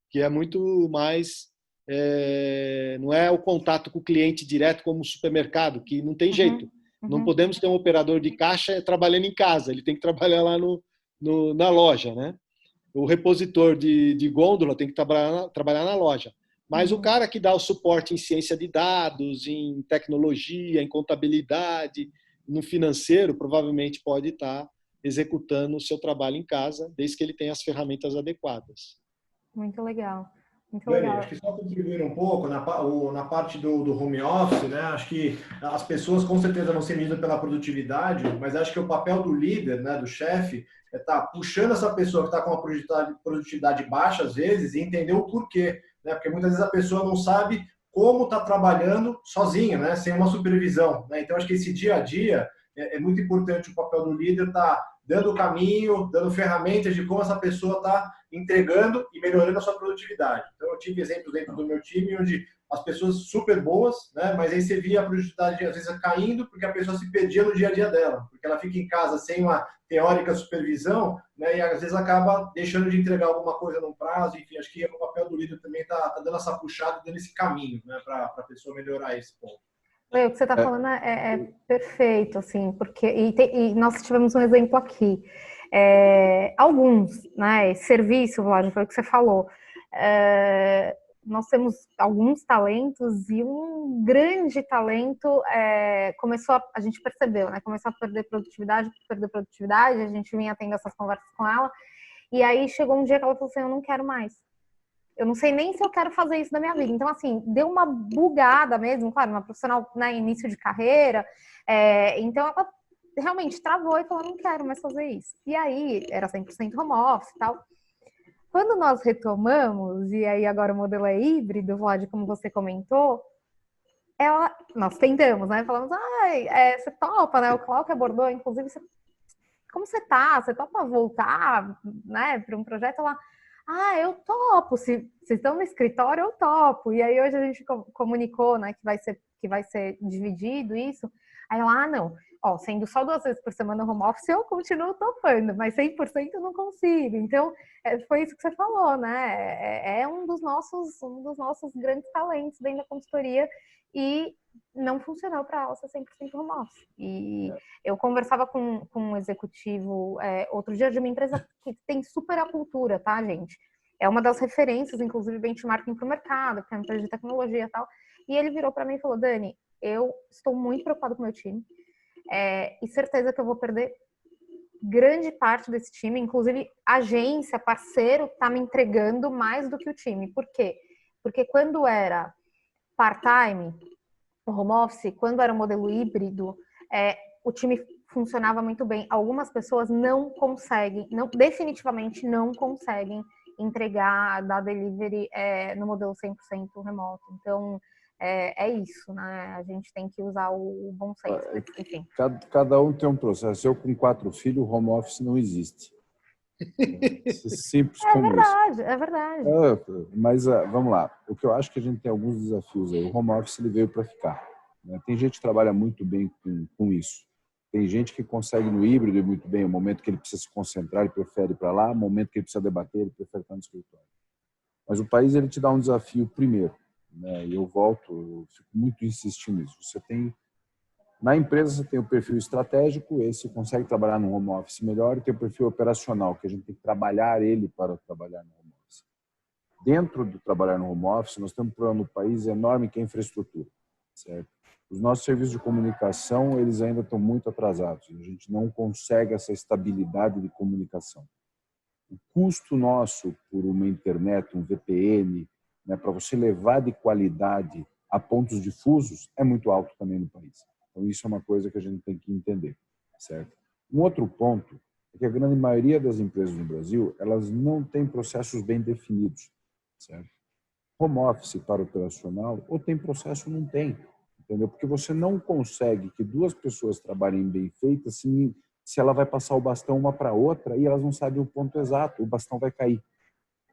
Que é muito mais... não é o contato com o cliente direto como o supermercado, que não tem jeito. Não podemos ter um operador de caixa trabalhando em casa, ele tem que trabalhar lá na loja, né? O repositor de gôndola tem que trabalhar na loja. Mas o cara que dá o suporte em ciência de dados, em tecnologia, em contabilidade, no financeiro, provavelmente pode estar executando o seu trabalho em casa, desde que ele tenha as ferramentas adequadas. Muito legal. Muito Dani, legal. acho que só contribuir um pouco na parte do home office, né? Acho que as pessoas com certeza vão ser medidas pela produtividade, mas acho que o papel do líder, né, do chefe, é estar puxando essa pessoa que está com uma produtividade baixa, às vezes, e entender o porquê, né? Porque muitas vezes a pessoa não sabe como está trabalhando sozinha, né? Sem uma supervisão, né? Então, acho que esse dia a dia é muito importante o papel do líder estar dando o caminho, dando ferramentas de como essa pessoa está entregando e melhorando a sua produtividade. Então, eu tive exemplos dentro do meu time onde as pessoas super boas, né? Mas aí você via a produtividade às vezes caindo porque a pessoa se perdia no dia a dia dela, porque ela fica em casa sem uma teórica supervisão, né? E às vezes acaba deixando de entregar alguma coisa num prazo. Enfim, acho que o papel do líder também tá dando essa puxada, dando esse caminho, né? Para a pessoa melhorar esse ponto. O que você está falando é perfeito, assim, porque e nós tivemos um exemplo aqui. Alguns, né? Serviço, Vlad, foi o que você falou. Nós temos alguns talentos e um grande talento a gente percebeu, né? Começou a perder produtividade, a gente vinha tendo essas conversas com ela, e aí chegou um dia que ela falou assim, eu não quero mais. Eu não sei nem se eu quero fazer isso na minha vida. Então, assim, deu uma bugada mesmo, claro, uma profissional, né, início de carreira. Então, ela realmente travou e falou, não quero mais fazer isso. E aí, era 100% home office e tal. Quando nós retomamos, e aí agora o modelo é híbrido, Vlad, como você comentou, nós tentamos, né? Falamos, você topa, né? O Cláudio abordou, inclusive, como você tá? Você topa voltar, né, para um projeto lá? Eu topo. Se vocês estão no escritório, eu topo. E aí hoje a gente comunicou, né, que vai ser dividido isso. Aí ela, não. Sendo só 2 vezes por semana home office, eu continuo topando, mas 100% eu não consigo. Então, foi isso que você falou, né? É um dos nossos grandes talentos dentro da consultoria e não funcionou para ela ser 100% home office. E eu conversava com um executivo outro dia de uma empresa que tem super a cultura, tá, gente? É uma das referências, inclusive, benchmarking para o mercado, que é uma empresa de tecnologia e tal. E ele virou para mim e falou, Dani, eu estou muito preocupado com o meu time e certeza que eu vou perder grande parte desse time, inclusive agência, parceiro, está me entregando mais do que o time. Por quê? Porque quando era part-time, home office, quando era modelo híbrido, o time funcionava muito bem. Algumas pessoas não conseguem, definitivamente não conseguem entregar, dar delivery no modelo 100% remoto. Então, é isso, né? A gente tem que usar o bom senso. Enfim. Cada um tem um processo. Eu, com 4 filhos, o home office não existe. Simples como isso. É verdade. Mas vamos lá. O que eu acho que a gente tem alguns desafios aí. O home office ele veio para ficar, né? Tem gente que trabalha muito bem com isso. Tem gente que consegue no híbrido ir muito bem. O momento que ele precisa se concentrar, ele prefere ir para lá. O momento que ele precisa debater, ele prefere estar no escritório. Mas o país ele te dá um desafio primeiro, né? E eu fico muito insistindo nisso. Na empresa você tem o perfil estratégico, esse consegue trabalhar no home office melhor, e tem o perfil operacional, que a gente tem que trabalhar ele para trabalhar no home office. Dentro do trabalhar no home office, nós temos um problema no país enorme que é a infraestrutura, certo? Os nossos serviços de comunicação, eles ainda estão muito atrasados. A gente não consegue essa estabilidade de comunicação. O custo nosso por uma internet, um VPN, né, para você levar de qualidade a pontos difusos, é muito alto também no país. Então, isso é uma coisa que a gente tem que entender, certo? Um outro ponto é que a grande maioria das empresas no Brasil, elas não têm processos bem definidos, certo? Home office para operacional, ou tem processo ou não tem, entendeu? Porque você não consegue que 2 pessoas trabalhem bem feitas se ela vai passar o bastão uma para outra e elas não sabem o ponto exato, o bastão vai cair.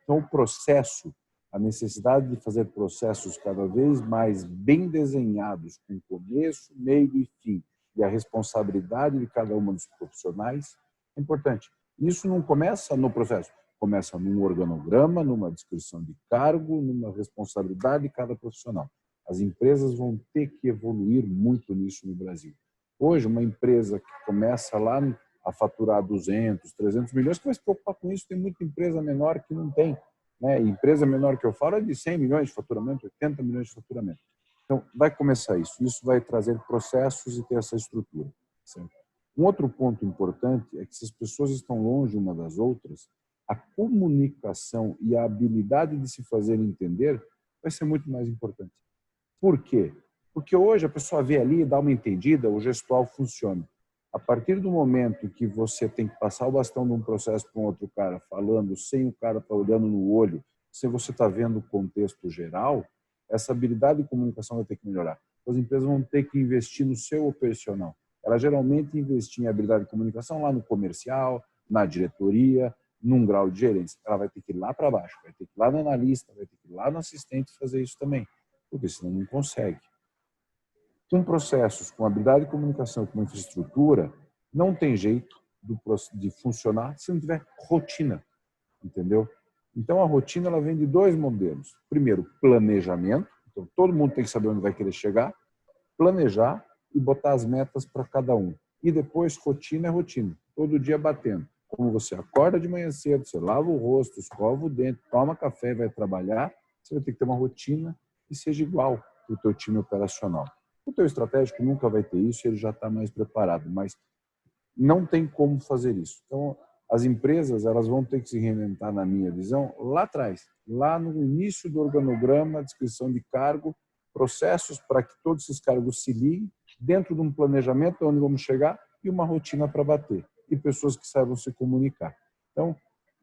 Então, o processo, a necessidade de fazer processos cada vez mais bem desenhados, com começo, meio e fim, e a responsabilidade de cada uma dos profissionais é importante. Isso não começa no processo, começa num organograma, numa descrição de cargo, numa responsabilidade de cada profissional. As empresas vão ter que evoluir muito nisso no Brasil. Hoje, uma empresa que começa lá a faturar 200, 300 milhões, que vai se preocupar com isso? Tem muita empresa menor que não tem. Né? Empresa menor que eu falo é de 100 milhões de faturamento, 80 milhões de faturamento. Então, vai começar isso. Isso vai trazer processos e ter essa estrutura. Certo? Um outro ponto importante é que se as pessoas estão longe uma das outras, a comunicação e a habilidade de se fazer entender vai ser muito mais importante. Por quê? Porque hoje a pessoa vê ali, dá uma entendida, o gestual funciona. A partir do momento que você tem que passar o bastão de um processo para um outro cara, falando sem o cara estar olhando no olho, se você está vendo o contexto geral, essa habilidade de comunicação vai ter que melhorar. As empresas vão ter que investir no seu operacional. Elas geralmente investem em habilidade de comunicação lá no comercial, na diretoria, num grau de gerência. Ela vai ter que ir lá para baixo, vai ter que ir lá no analista, vai ter que ir lá no assistente fazer isso também, porque senão não consegue. Com processos, com habilidade de comunicação, com infraestrutura, não tem jeito de funcionar se não tiver rotina, entendeu? Então, a rotina ela vem de dois modelos. Primeiro, planejamento. Então, todo mundo tem que saber onde vai querer chegar, planejar e botar as metas para cada um. E depois, rotina é rotina, todo dia batendo. Como você acorda de manhã cedo, você lava o rosto, escova o dente, toma café e vai trabalhar, você vai ter que ter uma rotina que seja igual para o teu time operacional. O teu estratégico nunca vai ter isso, ele já está mais preparado, mas não tem como fazer isso. Então, as empresas elas vão ter que se reinventar, na minha visão, lá atrás, lá no início do organograma, descrição de cargo, processos para que todos esses cargos se liguem, dentro de um planejamento onde vamos chegar e uma rotina para bater, e pessoas que saibam se comunicar. Então,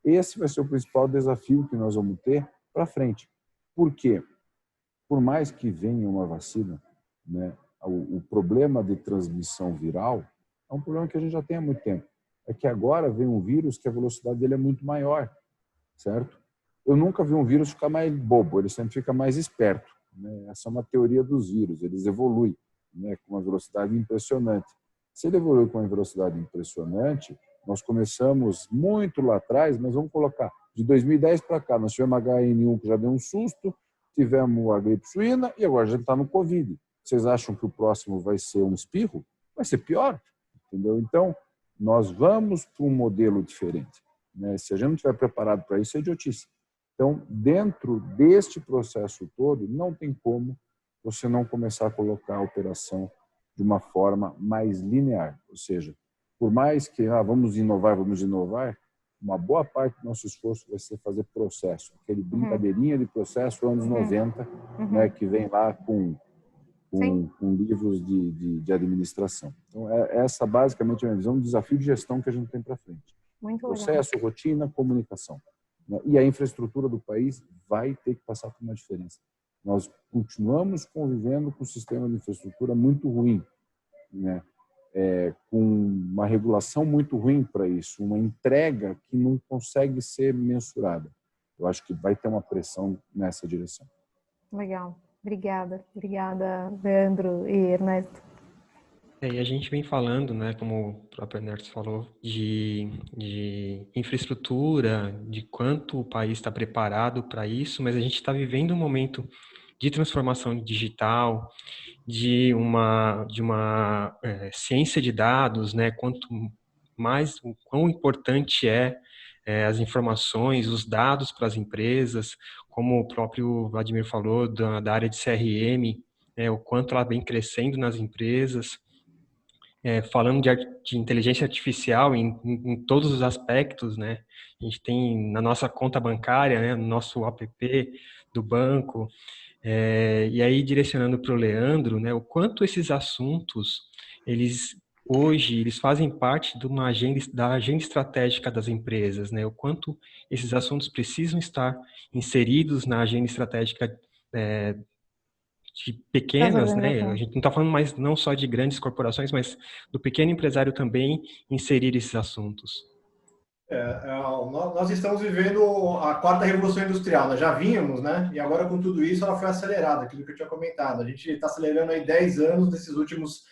esse vai ser o principal desafio que nós vamos ter para frente. Por quê? Por mais que venha uma vacina, né, o problema de transmissão viral é um problema que a gente já tem há muito tempo. É que agora vem um vírus que a velocidade dele é muito maior, certo? Eu nunca vi um vírus ficar mais bobo, ele sempre fica mais esperto, né? Essa é uma teoria dos vírus, eles evoluem, né, com uma velocidade impressionante. Se ele evolui com uma velocidade impressionante, nós começamos muito lá atrás, mas vamos colocar, de 2010 para cá, nós tivemos H1N1 que já deu um susto, tivemos a gripe suína e agora a gente está no Covid. Vocês acham que o próximo vai ser um espirro? Vai ser pior, entendeu? Então, nós vamos para um modelo diferente, né? Se a gente não estiver preparado para isso, é idiotice. Então, dentro deste processo todo, não tem como você não começar a colocar a operação de uma forma mais linear. Ou seja, por mais que vamos inovar, uma boa parte do nosso esforço vai ser fazer processo, aquele brincadeirinha de processo anos 90, né, que vem lá com livros de administração. Então, essa basicamente é a minha visão, um desafio de gestão que a gente tem para frente. Muito processo, legal. rotina, comunicação. Né? E a infraestrutura do país vai ter que passar por uma diferença. Nós continuamos convivendo com um sistema de infraestrutura muito ruim, né? Com uma regulação muito ruim para isso, uma entrega que não consegue ser mensurada. Eu acho que vai ter uma pressão nessa direção. Legal. Obrigada, Leandro e Ernesto. E a gente vem falando, né, como o próprio Ernesto falou, de infraestrutura, de quanto o país está preparado para isso, mas a gente está vivendo um momento de transformação digital, de uma ciência de dados, né, o quão importante as informações, os dados para as empresas, como o próprio Vladimir falou, da área de CRM, o quanto ela vem crescendo nas empresas, falando de inteligência artificial em todos os aspectos, né? A gente tem na nossa conta bancária, né, no nosso app do banco, e aí direcionando para o Leandro, né, o quanto esses assuntos, hoje eles fazem parte de da agenda estratégica das empresas, né? O quanto esses assuntos precisam estar inseridos na agenda estratégica de pequenas, né? A gente não está falando mais não só de grandes corporações, mas do pequeno empresário também inserir esses assuntos. Nós estamos vivendo a quarta revolução industrial, nós já vínhamos, né? E agora com tudo isso ela foi acelerada, aquilo que eu tinha comentado. A gente está acelerando aí 10 anos nesses últimos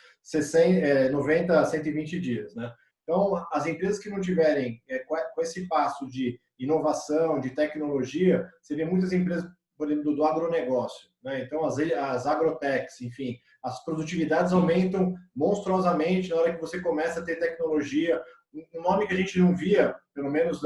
90, 120 dias, né? Então, as empresas que não tiverem com esse passo de inovação, de tecnologia, você vê muitas empresas, por exemplo, do agronegócio, né? Então, as agrotechs, enfim, as produtividades aumentam monstruosamente na hora que você começa a ter tecnologia. Um nome que a gente não via, pelo menos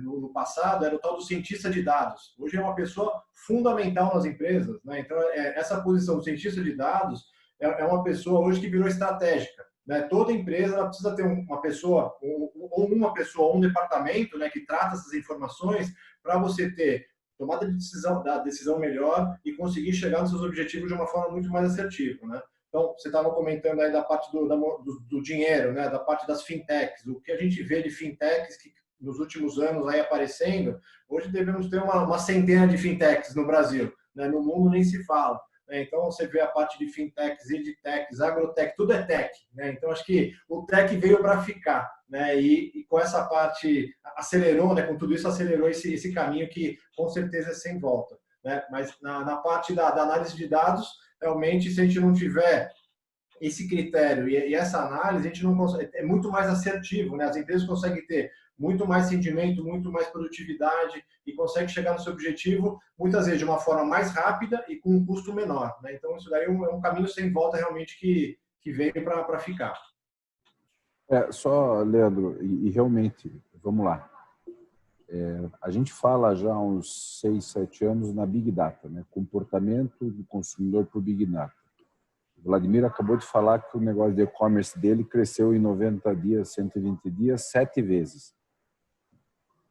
no passado, era o tal do cientista de dados. Hoje é uma pessoa fundamental nas empresas, né? Então, essa posição do cientista de dados é uma pessoa hoje que virou estratégica. né? Toda empresa ela precisa ter uma pessoa, ou um departamento, né, que trata essas informações para você ter tomada de decisão, da decisão melhor e conseguir chegar nos seus objetivos de uma forma muito mais assertiva, né? Então, você estava comentando aí da parte do dinheiro, né, da parte das fintechs. O que a gente vê de fintechs que nos últimos anos aí aparecendo, hoje devemos ter uma centena de fintechs no Brasil, né? No mundo nem se fala. Então, você vê a parte de fintechs, edtechs, agrotech, tudo é tech, né? Então, acho que o tech veio para ficar, né? E com essa parte acelerou, né? Com tudo isso acelerou esse caminho que com certeza é sem volta, né? Mas na parte da análise de dados, realmente, se a gente não tiver esse critério e essa análise, a gente não consegue, é muito mais assertivo, né? As empresas conseguem ter muito mais rendimento, muito mais produtividade e conseguem chegar no seu objetivo, muitas vezes de uma forma mais rápida e com um custo menor, né? Então, isso daí é um caminho sem volta realmente que veio para ficar. Só, Leandro, e realmente, vamos lá. A gente fala já há uns 6, 7 anos na Big Data, né? Comportamento do consumidor por Big Data. O Vladimir acabou de falar que o negócio de e-commerce dele cresceu em 90 dias, 120 dias, 7 vezes.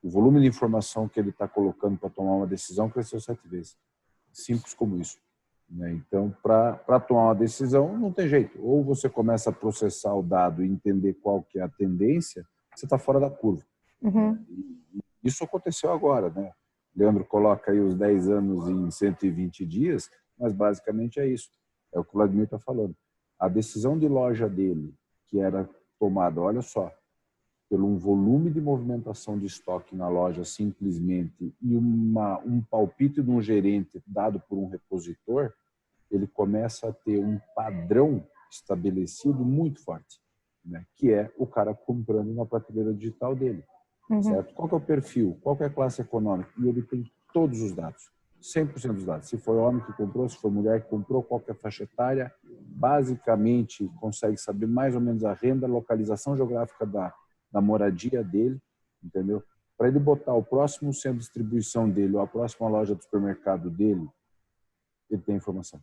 O volume de informação que ele está colocando para tomar uma decisão cresceu 7 vezes. Simples como isso, né? Então, para tomar uma decisão, não tem jeito. Ou você começa a processar o dado e entender qual que é a tendência, você está fora da curva. Uhum. Isso aconteceu agora, né? Leandro coloca aí os 10 anos em 120 dias, mas basicamente é isso. É o que o Vladimir está falando. A decisão de loja dele, que era tomada, olha só, pelo um volume de movimentação de estoque na loja simplesmente e um palpite de um gerente dado por um repositor, ele começa a ter um padrão estabelecido muito forte, né? Que é o cara comprando na prateleira digital dele. Uhum. Certo? Qual que é o perfil? Qual que é a classe econômica? E ele tem todos os dados, 100% dos dados. Se foi homem que comprou, se foi mulher que comprou, qual que é a faixa etária, basicamente consegue saber mais ou menos a renda, a localização geográfica da moradia dele, entendeu? Para ele botar o próximo centro de distribuição dele ou a próxima loja do supermercado dele, ele tem informação.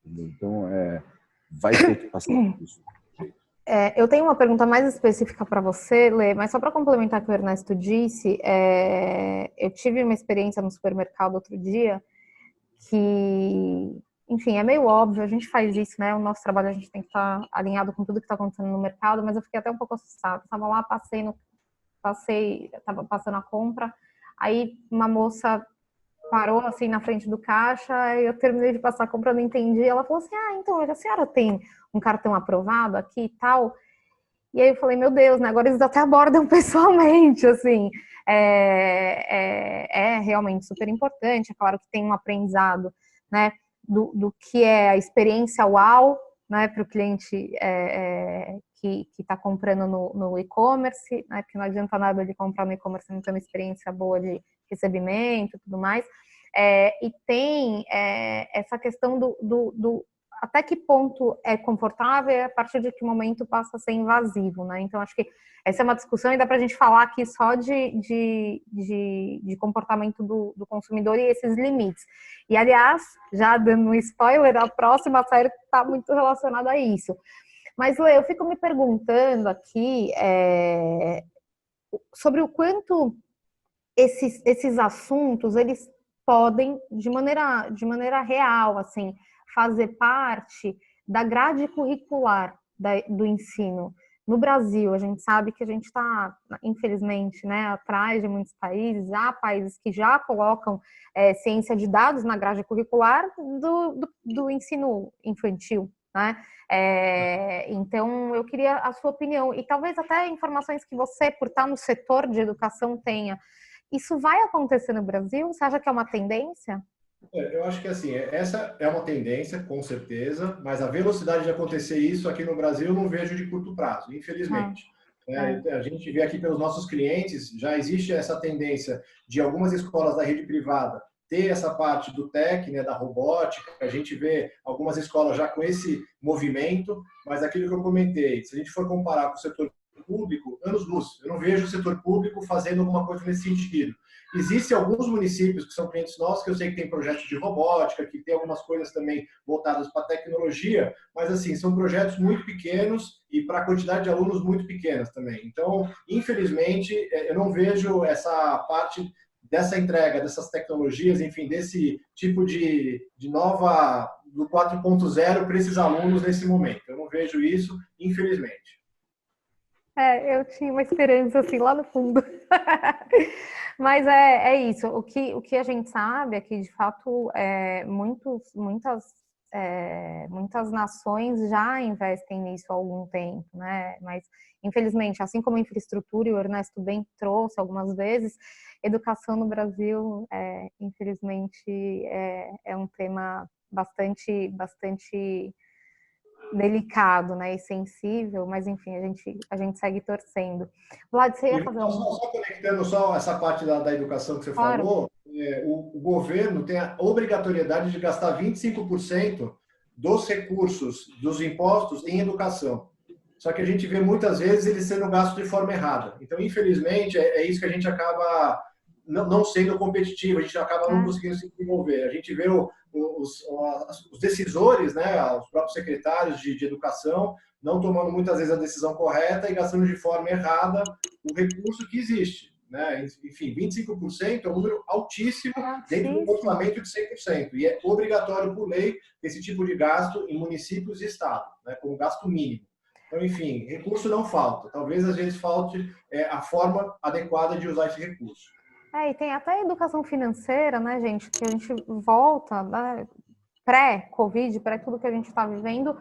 Entendeu? Então, vai ter que passar por isso. Eu tenho uma pergunta mais específica para você, Lê, mas só para complementar o que o Ernesto disse, eu tive uma experiência no supermercado outro dia que, enfim, é meio óbvio, a gente faz isso, né? O nosso trabalho a gente tem que estar alinhado com tudo que está acontecendo no mercado, mas eu fiquei até um pouco assustada. Estava lá, estava passando a compra, aí uma moça parou assim na frente do caixa, eu terminei de passar a compra, não entendi. Ela falou assim: então, a senhora tem um cartão aprovado aqui e tal? E aí eu falei: meu Deus, né? Agora eles até abordam pessoalmente, assim. É realmente super importante. É claro que tem um aprendizado, né, do que é a experiência uau, né, para o cliente que está comprando no e-commerce, né, porque não adianta nada de comprar no e-commerce e não ter uma experiência boa de recebimento e tudo mais. E tem essa questão do até que ponto é confortável e a partir de que momento passa a ser invasivo, né? Então, acho que essa é uma discussão e dá para a gente falar aqui só de comportamento do consumidor e esses limites. E, aliás, já dando um spoiler, a próxima série está muito relacionada a isso. Mas, Lê, eu fico me perguntando aqui sobre o quanto esses assuntos, eles podem, de maneira real, assim, fazer parte da grade curricular do ensino. No Brasil, a gente sabe que a gente está, infelizmente, né, atrás de muitos países. Há países que já colocam ciência de dados na grade curricular do ensino infantil, né? Então, eu queria a sua opinião e talvez até informações que você, por estar no setor de educação, tenha. Isso vai acontecer no Brasil? Você acha que é uma tendência? Eu acho que assim, essa é uma tendência, com certeza, mas a velocidade de acontecer isso aqui no Brasil eu não vejo de curto prazo, infelizmente. A gente vê aqui pelos nossos clientes, já existe essa tendência de algumas escolas da rede privada ter essa parte do tech, né, da robótica. A gente vê algumas escolas já com esse movimento, mas aquilo que eu comentei, se a gente for comparar com o setor público, anos-luz. Eu não vejo o setor público fazendo alguma coisa nesse sentido. Existem alguns municípios que são clientes nossos, que eu sei que tem projetos de robótica, que tem algumas coisas também voltadas para tecnologia, mas assim, são projetos muito pequenos e para a quantidade de alunos muito pequenas também. Então, infelizmente, eu não vejo essa parte dessa entrega, dessas tecnologias, enfim, desse tipo de nova, do 4.0 para esses alunos nesse momento. Eu não vejo isso, infelizmente. Eu tinha uma esperança assim lá no fundo. Mas é isso. O que a gente sabe é que, de fato, muitas nações já investem nisso há algum tempo, né? Mas, infelizmente, assim como a infraestrutura, e o Ernesto bem trouxe algumas vezes, educação no Brasil, infelizmente, é um tema bastante delicado, né, e sensível, mas enfim, a gente segue torcendo. Vlad, você ia fazer só conectando só essa parte da educação que você Claro. falou, o governo tem a obrigatoriedade de gastar 25% dos recursos dos impostos em educação. Só que a gente vê muitas vezes ele sendo gasto de forma errada. Então, infelizmente, é isso que a gente acaba não sendo competitivo, a gente acaba não conseguindo se desenvolver. A gente vê os decisores, né, os próprios secretários de educação, não tomando muitas vezes a decisão correta e gastando de forma errada o recurso que existe. Né? Enfim, 25% é um número altíssimo dentro do orçamento de 100%. E é obrigatório por lei esse tipo de gasto em municípios e estados, né, como gasto mínimo. Então, enfim, recurso não falta. Talvez às vezes falte a forma adequada de usar esse recurso. E tem até a educação financeira, né, gente? Que a gente volta, né, pré-Covid, pré tudo que a gente está vivendo,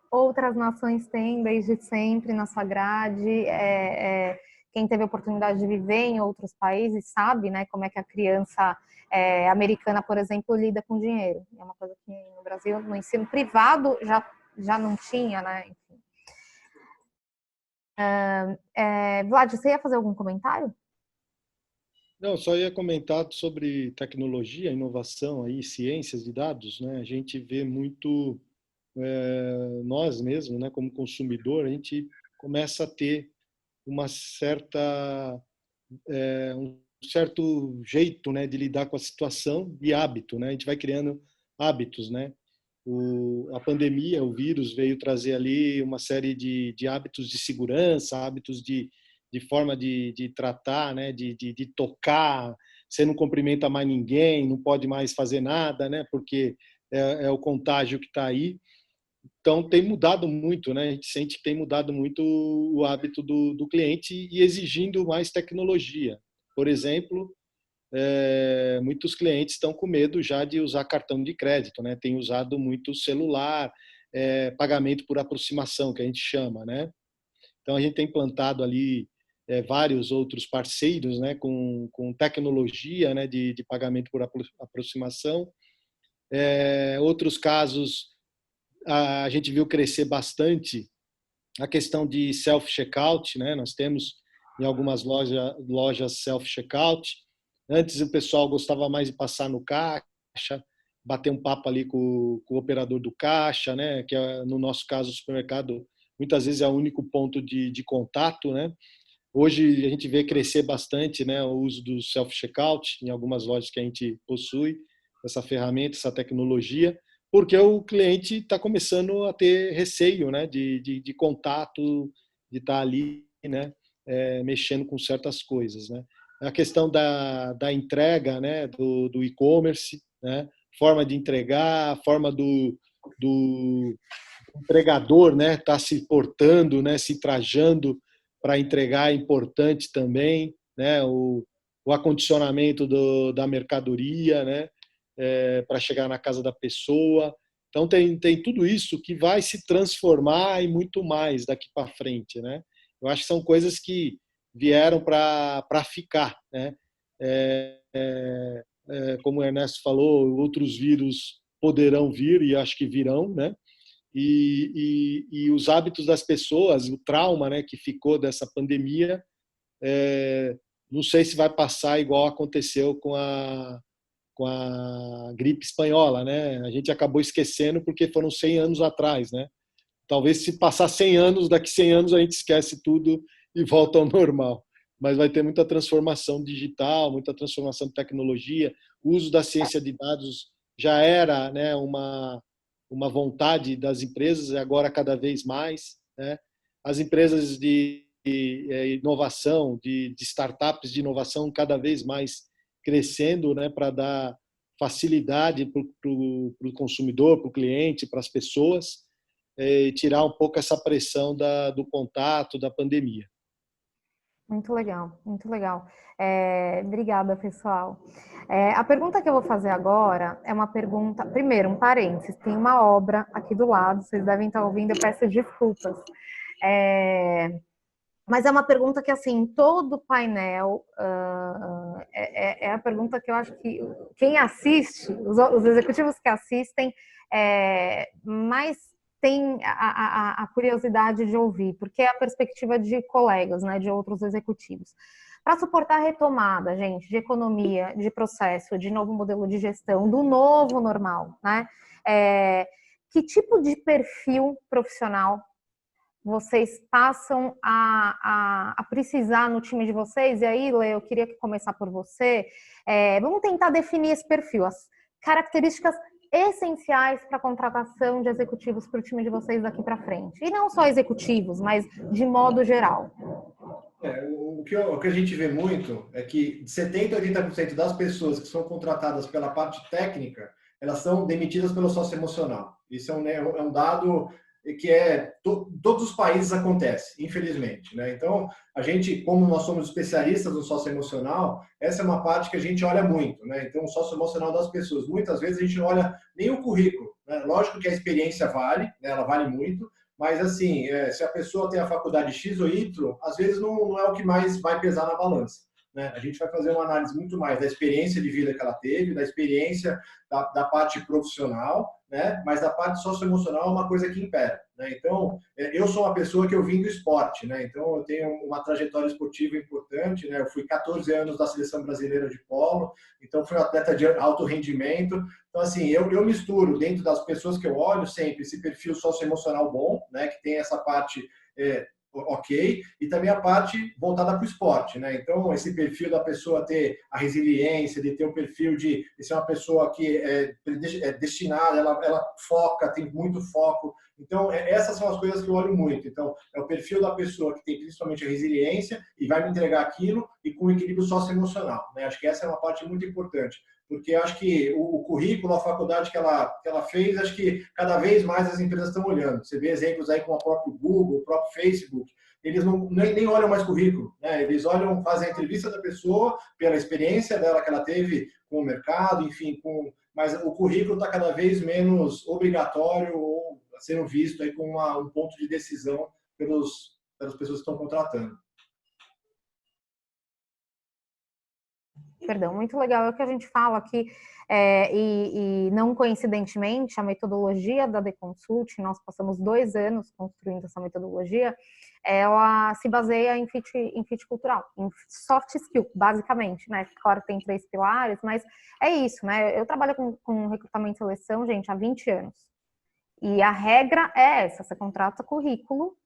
outras nações têm desde sempre na sua grade. Quem teve a oportunidade de viver em outros países sabe, né, como é que a criança americana, por exemplo, lida com dinheiro. É uma coisa que no Brasil, no ensino privado, já não tinha, né? Enfim. Vlad, você ia fazer algum comentário? Não, só ia comentar sobre tecnologia, inovação, aí, ciências de dados, né? A gente vê muito, nós mesmos, né, como consumidor, a gente começa a ter uma um certo jeito, né, de lidar com a situação de hábito, né? A gente vai criando hábitos, né? A pandemia, o vírus veio trazer ali uma série de hábitos de segurança, hábitos de forma de tratar, né? de tocar. Você não cumprimenta mais ninguém, não pode mais fazer nada, né? Porque é o contágio que está aí. Então, tem mudado muito, né? A gente sente que tem mudado muito o hábito do cliente e exigindo mais tecnologia. Por exemplo, muitos clientes estão com medo já de usar cartão de crédito, né? Tem usado muito celular, pagamento por aproximação, que a gente chama, né? Então, a gente tem implantado ali vários outros parceiros, né? Com tecnologia, né? De pagamento por aproximação. Outros casos, a gente viu crescer bastante a questão de self-checkout, né? Nós temos em algumas lojas self-checkout. Antes o pessoal gostava mais de passar no caixa, bater um papo ali com o operador do caixa, né? Que no nosso caso o supermercado muitas vezes é o único ponto de contato, né? Hoje a gente vê crescer bastante, né, o uso do self-checkout em algumas lojas que a gente possui, essa ferramenta, essa tecnologia, porque o cliente está começando a ter receio, né, de contato, de estar ali, né, mexendo com certas coisas, né. A questão da entrega, né, do e-commerce, né, forma de entregar, forma do entregador, né, tá se portando, né, se trajando para entregar é importante também, né, o acondicionamento da mercadoria, né, para chegar na casa da pessoa. Então tem tudo isso que vai se transformar e muito mais daqui para frente, né? Eu acho que são coisas que vieram para ficar, né? Como o Ernesto falou, outros vírus poderão vir e acho que virão, né? E os hábitos das pessoas, o trauma, né, que ficou dessa pandemia, não sei se vai passar igual aconteceu com a gripe espanhola, né? A gente acabou esquecendo porque foram 100 anos atrás, né? Talvez se passar 100 anos, daqui 100 anos a gente esquece tudo e volta ao normal. mas vai ter muita transformação digital, muita transformação de tecnologia. O uso da ciência de dados já era, né, uma vontade das empresas, agora cada vez mais, né? As empresas de inovação, de startups de inovação cada vez mais crescendo, né, para dar facilidade para o consumidor, para o cliente, para as pessoas, e tirar um pouco essa pressão do contato, da pandemia. Muito legal, muito legal. Obrigada, pessoal. A pergunta que eu vou fazer agora é uma pergunta. Primeiro, um parênteses: tem uma obra aqui do lado, vocês devem estar ouvindo, eu peço desculpas. Mas é uma pergunta que, assim, todo painel é a pergunta que eu acho que quem assiste, os executivos que assistem, mais tem a curiosidade de ouvir, porque é a perspectiva de colegas, né, de outros executivos. Para suportar a retomada, gente, de economia, de processo, de novo modelo de gestão, do novo normal, né? Que tipo de perfil profissional vocês passam a precisar no time de vocês? E aí, Lê, eu queria começar por você. Vamos tentar definir esse perfil, as características essenciais para a contratação de executivos para o time de vocês daqui para frente. E não só executivos, mas de modo geral. O que a gente vê muito é que 70% a 80% das pessoas que são contratadas pela parte técnica, elas são demitidas pelo socioemocional. Isso é um dado que todos os países acontece, infelizmente, né? Então, a gente, como nós somos especialistas no socioemocional, essa é uma parte que a gente olha muito, né? Então, o socioemocional das pessoas, muitas vezes a gente não olha nem o currículo, né? Lógico que a experiência vale, né? Ela vale muito, mas assim, se a pessoa tem a faculdade X ou Y, às vezes não é o que mais vai pesar na balança, né? A gente vai fazer uma análise muito mais da experiência de vida que ela teve, da experiência da parte profissional, né? Mas a parte socioemocional é uma coisa que impera, né? Então, eu sou uma pessoa que eu vim do esporte, né? Então, eu tenho uma trajetória esportiva importante, né? Eu fui 14 anos da seleção brasileira de polo, então fui um atleta de alto rendimento. Então, assim, eu misturo dentro das pessoas que eu olho sempre esse perfil socioemocional bom, né? Que tem essa parte ok, e também a parte voltada para o esporte, né? Então, esse perfil da pessoa ter a resiliência, de ter o perfil de ser uma pessoa que é destinada, ela foca, tem muito foco. Então, essas são as coisas que eu olho muito. Então, é o perfil da pessoa que tem principalmente a resiliência e vai me entregar aquilo e com equilíbrio socioemocional, né? Acho que essa é uma parte muito importante, porque acho que o currículo, a faculdade que ela fez, acho que cada vez mais as empresas estão olhando. Você vê exemplos aí como o próprio Google, o próprio Facebook, eles nem olham mais currículo, né? Eles olham, fazem a entrevista da pessoa pela experiência dela que ela teve com o mercado, enfim, mas o currículo está cada vez menos obrigatório ou sendo visto aí como um ponto de decisão pelas pessoas que estão contratando. Perdão, muito legal. É o que a gente fala aqui, e não coincidentemente, a metodologia da The Consult, nós passamos 2 anos construindo essa metodologia, ela se baseia em fit cultural, em soft skill, basicamente, né? Claro que tem 3 pilares, mas é isso, né? Eu trabalho com recrutamento e seleção, gente, há 20 anos. E a regra é essa: você contrata currículo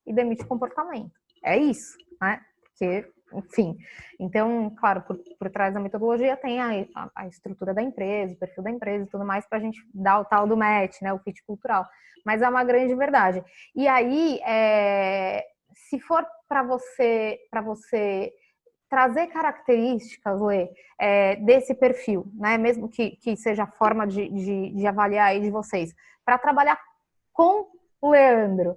e demite comportamento. É isso, né? Porque, enfim, então, claro, por trás da metodologia tem a estrutura da empresa, o perfil da empresa e tudo mais, para a gente dar o tal do match, né, o fit cultural. Mas é uma grande verdade. E aí, se for para você trazer características, Lê, desse perfil, né, mesmo que seja a forma de avaliar aí de vocês, para trabalhar com o Leandro,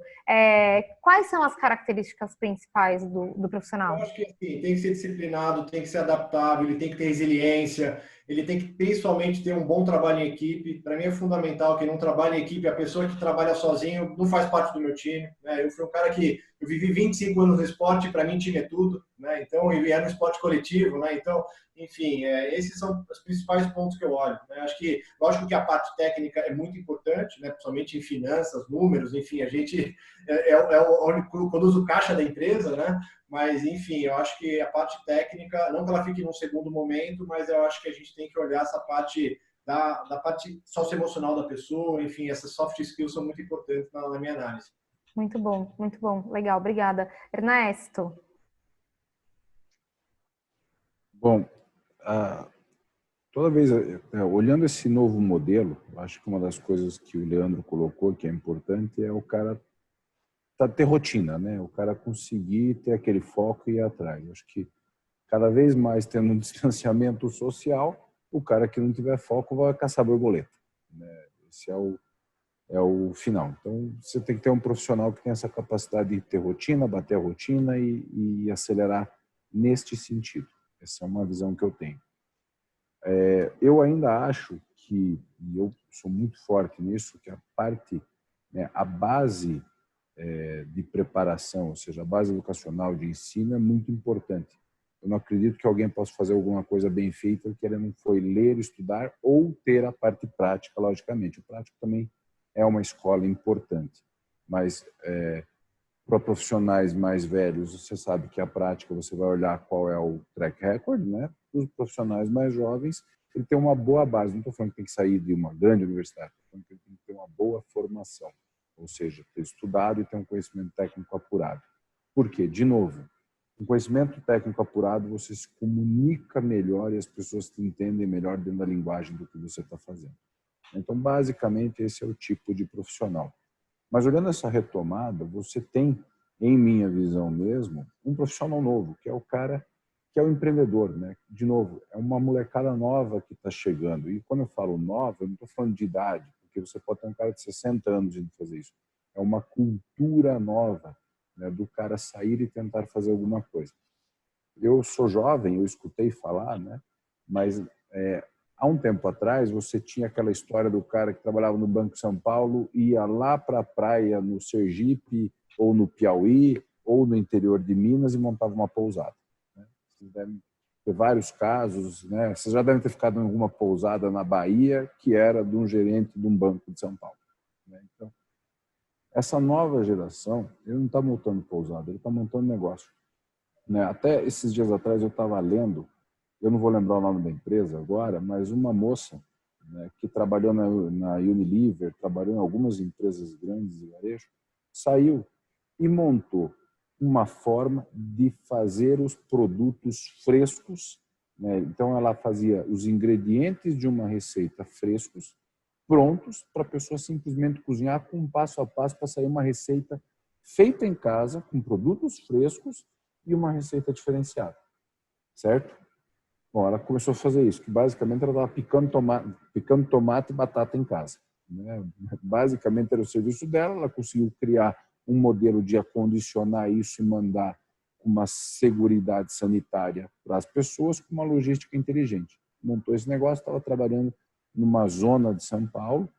quais são as características principais do profissional? Eu acho que assim, tem que ser disciplinado, tem que ser adaptável, ele tem que ter resiliência, ele tem que principalmente ter um bom trabalho em equipe. Para mim é fundamental que não trabalhe em equipe, a pessoa que trabalha sozinho não faz parte do meu time, né? Eu fui um cara que eu vivi 25 anos no esporte, para mim time é tudo, né? Então, e era um esporte coletivo, né? Então, enfim, esses são os principais pontos que eu olho, né? Acho que, lógico que a parte técnica é muito importante, né? Principalmente em finanças, números, enfim, a gente conduz o caixa da empresa, né? Mas, enfim, eu acho que a parte técnica, não que ela fique num segundo momento, mas eu acho que a gente tem que olhar essa parte da parte socioemocional da pessoa, enfim, essas soft skills são muito importantes na minha análise. Muito bom, legal, obrigada. Ernesto? Bom, toda vez, olhando esse novo modelo, acho que uma das coisas que o Leandro colocou que é importante é o cara ter rotina, né? O cara conseguir ter aquele foco e ir atrás. Acho que cada vez mais tendo um distanciamento social, o cara que não tiver foco vai caçar borboleta, né? Esse é o final. Então, você tem que ter um profissional que tem essa capacidade de ter rotina, bater a rotina e acelerar neste sentido. Essa é uma visão que eu tenho. Eu ainda acho que, e eu sou muito forte nisso, que a parte, né, a base de preparação, ou seja, a base educacional de ensino é muito importante. Eu não acredito que alguém possa fazer alguma coisa bem feita que ele não foi ler, estudar ou ter a parte prática, logicamente. O prático também é uma escola importante, mas para profissionais mais velhos, você sabe que a prática você vai olhar qual é o track record, né? Para os profissionais mais jovens, ele tem uma boa base. Não estou falando que tem que sair de uma grande universidade, estou falando que ele tem que ter uma boa formação, ou seja, ter estudado e ter um conhecimento técnico apurado. Por quê? De novo, com conhecimento técnico apurado, você se comunica melhor e as pessoas te entendem melhor dentro da linguagem do que você está fazendo. Então, basicamente, esse é o tipo de profissional. Mas olhando essa retomada, você tem, em minha visão mesmo, um profissional novo, que é o cara que é o empreendedor, né? De novo, é uma molecada nova que está chegando. E quando eu falo nova, eu não estou falando de idade, porque você pode ter um cara de 60 anos de fazer isso. É uma cultura nova, né, do cara sair e tentar fazer alguma coisa. Eu sou jovem, eu escutei falar, né? Mas há um tempo atrás você tinha aquela história do cara que trabalhava no Banco de São Paulo, ia lá para a praia no Sergipe ou no Piauí ou no interior de Minas e montava uma pousada, né? Vocês devem ter vários casos, né? Vocês já devem ter ficado em alguma pousada na Bahia que era de um gerente de um banco de São Paulo, né? Então, essa nova geração, ele não está montando pousada, ele está montando negócio, né? Até esses dias atrás eu estava lendo, eu não vou lembrar o nome da empresa agora, mas uma moça, né, que trabalhou na Unilever, trabalhou em algumas empresas grandes de varejo, saiu e montou uma forma de fazer os produtos frescos, né? Então ela fazia os ingredientes de uma receita frescos, prontos para a pessoa simplesmente cozinhar com um passo a passo para sair uma receita feita em casa, com produtos frescos e uma receita diferenciada, certo? Bom, ela começou a fazer isso, que basicamente ela estava picando tomate e batata em casa, né? Basicamente era o serviço dela, ela conseguiu criar um modelo de acondicionar isso e mandar uma seguridade sanitária para as pessoas com uma logística inteligente. Montou esse negócio, estava trabalhando numa zona de São Paulo,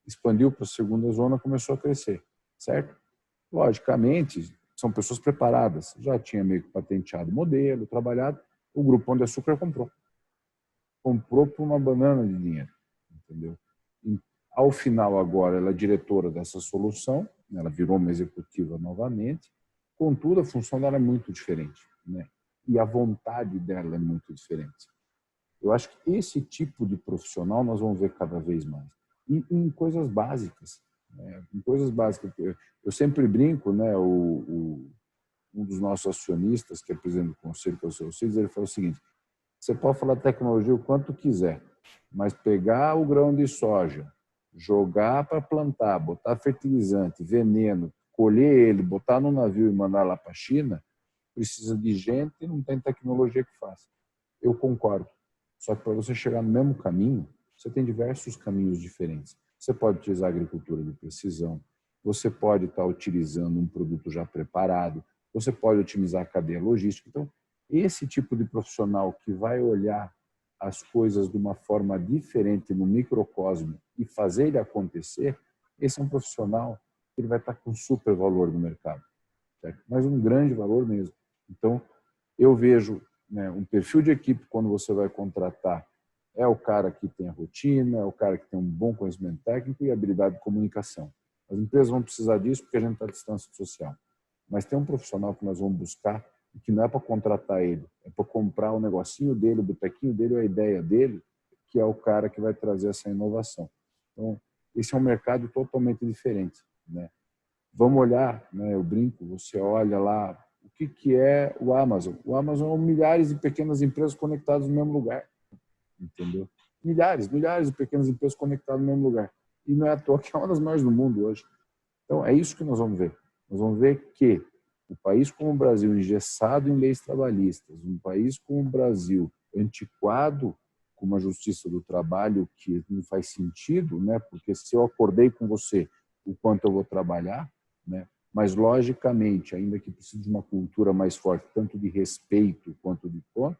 expandiu para a segunda zona, começou a crescer, certo? Logicamente, são pessoas preparadas, já tinha meio que patenteado o modelo, trabalhado, o Grupo Pão de Açúcar comprou por uma banana de dinheiro, entendeu? E, ao final agora ela é diretora dessa solução, ela virou uma executiva novamente, contudo a função dela é muito diferente, né? E a vontade dela é muito diferente. Eu acho que esse tipo de profissional nós vamos ver cada vez mais. E em coisas básicas, né? Em coisas básicas. Eu sempre brinco, né? Um dos nossos acionistas, que é presidente do conselho, que é o seu Cides, ele falou o seguinte: você pode falar de tecnologia o quanto quiser, mas pegar o grão de soja, jogar para plantar, botar fertilizante, veneno, colher ele, botar no navio e mandar lá para a China, precisa de gente e não tem tecnologia que faça. Eu concordo. Só que para você chegar no mesmo caminho, você tem diversos caminhos diferentes. Você pode utilizar a agricultura de precisão, você pode estar utilizando um produto já preparado, você pode otimizar a cadeia logística. Então, esse tipo de profissional que vai olhar as coisas de uma forma diferente no microcosmo e fazer ele acontecer, esse é um profissional que ele vai estar com super valor no mercado, certo? Mas um grande valor mesmo. Então, eu vejo, né, um perfil de equipe quando você vai contratar é o cara que tem a rotina, é o cara que tem um bom conhecimento técnico e habilidade de comunicação. As empresas vão precisar disso porque a gente está à distância social. Mas tem um profissional que nós vamos buscar e que não é para contratar ele, é para comprar o negocinho dele, o botequinho dele, a ideia dele, que é o cara que vai trazer essa inovação. Então, esse é um mercado totalmente diferente, né? Vamos olhar, né? Eu brinco, você olha lá o que é o Amazon? O Amazon são milhares de pequenas empresas conectadas no mesmo lugar, entendeu? Milhares de pequenas empresas conectadas no mesmo lugar. E não é à toa que é uma das maiores do mundo hoje. Então, é isso que nós vamos ver. Nós vamos ver que um país como o Brasil, engessado em leis trabalhistas, um país como o Brasil, antiquado com uma justiça do trabalho que não faz sentido, né? Porque se eu acordei com você, o quanto eu vou trabalhar, né? Mas, logicamente, ainda que precise de uma cultura mais forte, tanto de respeito quanto de conta,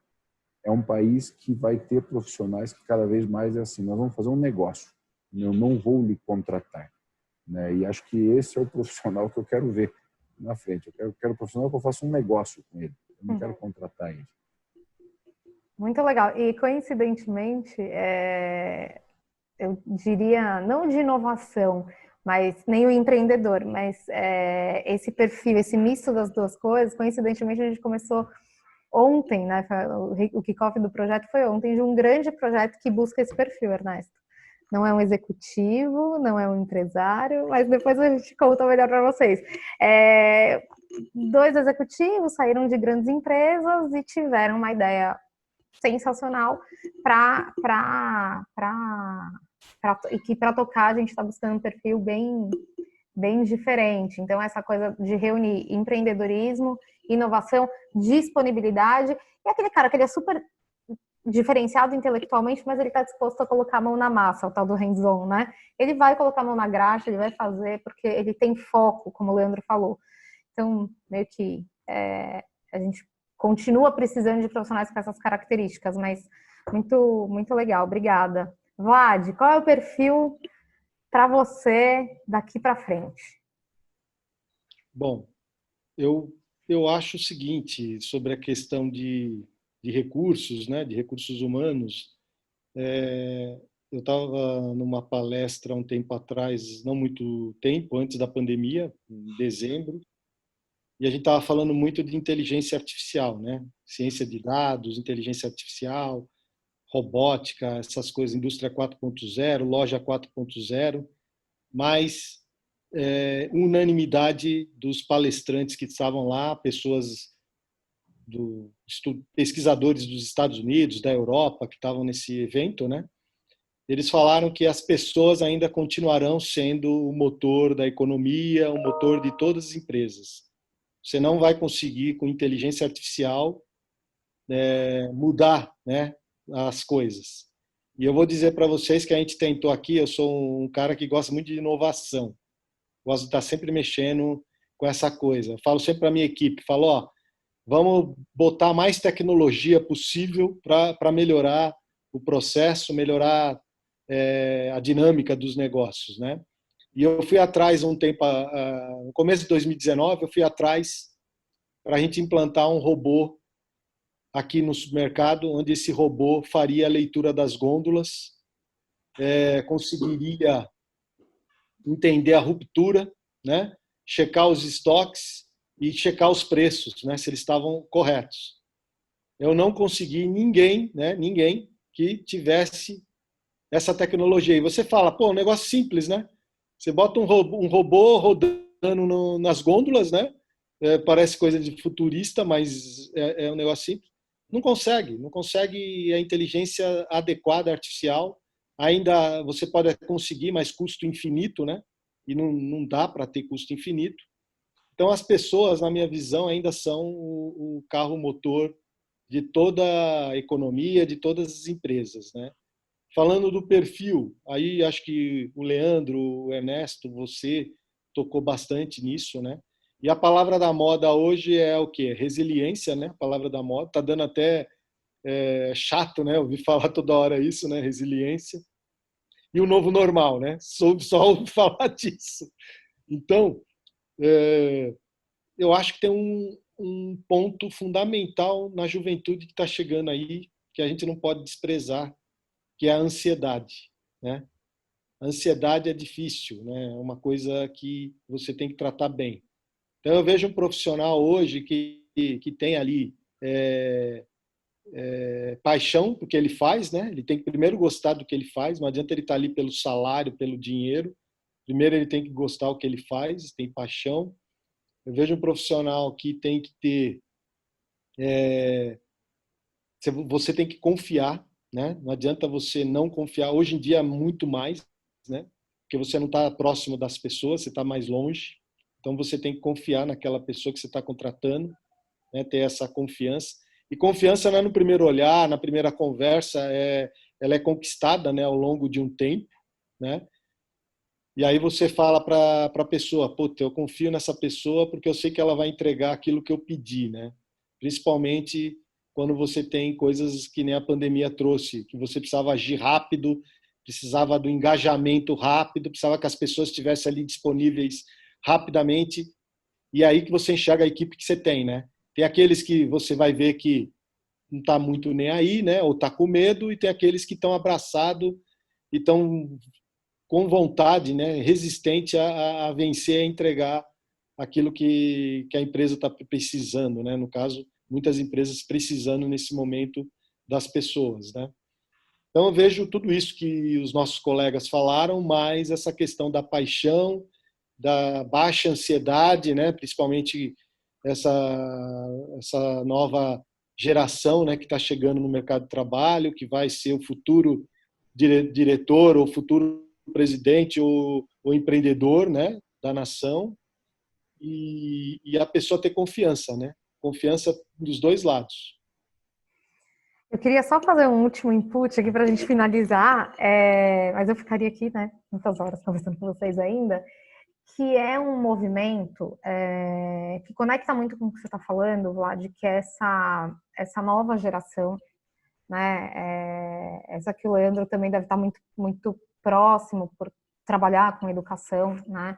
é um país que vai ter profissionais que cada vez mais é assim, nós vamos fazer um negócio, eu não vou lhe contratar, né? E acho que esse é o profissional que eu quero ver na frente. Eu quero um profissional que eu faça um negócio com ele, eu não quero contratar ele. Muito legal. E, coincidentemente, eu diria, não de inovação, mas nem o empreendedor, mas esse perfil, esse misto das duas coisas, coincidentemente a gente começou ontem, né? O kickoff do projeto foi ontem, de um grande projeto que busca esse perfil, Ernesto. Não é um executivo, não é um empresário, mas depois a gente conta melhor para vocês. 2 executivos saíram de grandes empresas e tiveram uma ideia sensacional e que para tocar a gente está buscando um perfil bem diferente. Então, essa coisa de reunir empreendedorismo, inovação, disponibilidade, e aquele cara que ele é super diferenciado intelectualmente, mas ele está disposto a colocar a mão na massa, o tal do hands-on, né? Ele vai colocar a mão na graxa, ele vai fazer, porque ele tem foco, como o Leandro falou. Então, meio que a gente continua precisando de profissionais com essas características, mas muito, muito legal, obrigada. Vlad, qual é o perfil para você daqui para frente? Bom, eu acho o seguinte sobre a questão de recursos, né, de recursos humanos. Eu estava numa palestra um tempo atrás, não muito tempo, antes da pandemia, em dezembro, e a gente estava falando muito de inteligência artificial, né? Ciência de dados, inteligência artificial, robótica, essas coisas, indústria 4.0, loja 4.0, mas unanimidade dos palestrantes que estavam lá, pessoas pesquisadores dos Estados Unidos, da Europa, que estavam nesse evento, né? Eles falaram que as pessoas ainda continuarão sendo o motor da economia, o motor de todas as empresas. Você não vai conseguir, com inteligência artificial, mudar, né, as coisas. E eu vou dizer para vocês que a gente tentou aqui, eu sou um cara que gosta muito de inovação, gosto de estar sempre mexendo com essa coisa. Eu falo sempre para a minha equipe, falo, ó, vamos botar mais tecnologia possível para melhorar o processo, melhorar a dinâmica dos negócios, né? E eu fui atrás um tempo, no começo de 2019, eu fui atrás para a gente implantar um robô aqui no supermercado, onde esse robô faria a leitura das gôndolas, conseguiria entender a ruptura, né? Checar os estoques e checar os preços, né? Se eles estavam corretos. Eu não consegui ninguém que tivesse essa tecnologia. E você fala, pô, um negócio simples, né? Você bota um robô rodando nas gôndolas, né? Parece coisa de futurista, mas é um negócio simples. Não consegue a inteligência adequada artificial. Ainda você pode conseguir, mas custo infinito, né? E não dá para ter custo infinito. Então, as pessoas, na minha visão, ainda são o carro motor de toda a economia, de todas as empresas, né? Falando do perfil, aí acho que o Leandro, o Ernesto, você tocou bastante nisso, né? E a palavra da moda hoje é o quê? Resiliência, né? A palavra da moda. Tá dando até chato, né? Ouvir falar toda hora isso, né? Resiliência. E o novo normal, né? Só ouvi falar disso. Então, eu acho que tem um ponto fundamental na juventude que está chegando aí, que a gente não pode desprezar, que é a ansiedade, né? A ansiedade é difícil, né? É uma coisa que você tem que tratar bem. Então, eu vejo um profissional hoje que tem ali paixão do que ele faz, né? Ele tem que primeiro gostar do que ele faz, não adianta ele estar ali pelo salário, pelo dinheiro. Primeiro ele tem que gostar do que ele faz, tem paixão. Eu vejo um profissional que tem que ter, você tem que confiar, né? Não adianta você não confiar. Hoje em dia é muito mais, né? Porque você não está próximo das pessoas, você está mais longe. Então você tem que confiar naquela pessoa que você está contratando, né? Ter essa confiança. E confiança não é no primeiro olhar, na primeira conversa, ela é conquistada, né? Ao longo de um tempo, né? E aí você fala para a pessoa, puta, eu confio nessa pessoa porque eu sei que ela vai entregar aquilo que eu pedi, né? Principalmente quando você tem coisas que nem a pandemia trouxe, que você precisava agir rápido, precisava do engajamento rápido, precisava que as pessoas estivessem ali disponíveis rapidamente, e é aí que você enxerga a equipe que você tem, né? Tem aqueles que você vai ver que não está muito nem aí, né? Ou está com medo, e tem aqueles que estão abraçados e estão com vontade, né, resistente a vencer, a entregar aquilo que a empresa está precisando, né? No caso, muitas empresas precisando nesse momento das pessoas, né? Então eu vejo tudo isso que os nossos colegas falaram, mais essa questão da paixão, da baixa ansiedade, né? Principalmente essa nova geração, né, que está chegando no mercado de trabalho, que vai ser o futuro diretor ou futuro presidente ou empreendedor, né, da nação, e a pessoa ter confiança, né? Confiança dos dois lados. Eu queria só fazer um último input aqui para a gente finalizar, mas eu ficaria aqui, né, muitas horas conversando com vocês ainda, que é um movimento que conecta muito com o que você está falando, Vlad, que é essa nova geração, né? Essa que o Leandro também deve estar muito, muito próximo por trabalhar com educação, né?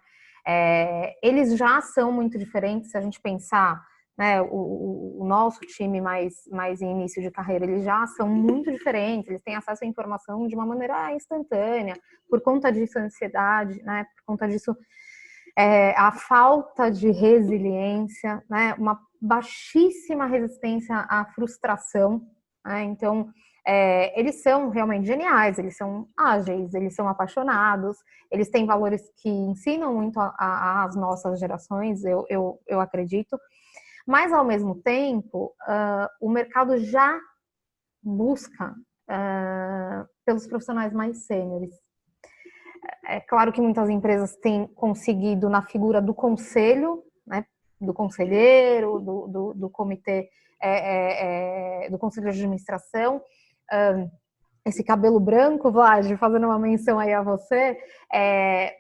Eles já são muito diferentes, se a gente pensar, né, o nosso time mais em início de carreira, eles já são muito diferentes, eles têm acesso à informação de uma maneira instantânea, por conta disso a ansiedade, né, por conta disso a falta de resiliência, né, uma baixíssima resistência à frustração, né? Então, eles são realmente geniais, eles são ágeis, eles são apaixonados, eles têm valores que ensinam muito às nossas gerações, eu acredito, mas, ao mesmo tempo, o mercado já busca pelos profissionais mais sêniores. É claro que muitas empresas têm conseguido, na figura do conselho, né, do conselheiro, do comitê, do conselho de administração, esse cabelo branco, Vlad, fazendo uma menção aí a você,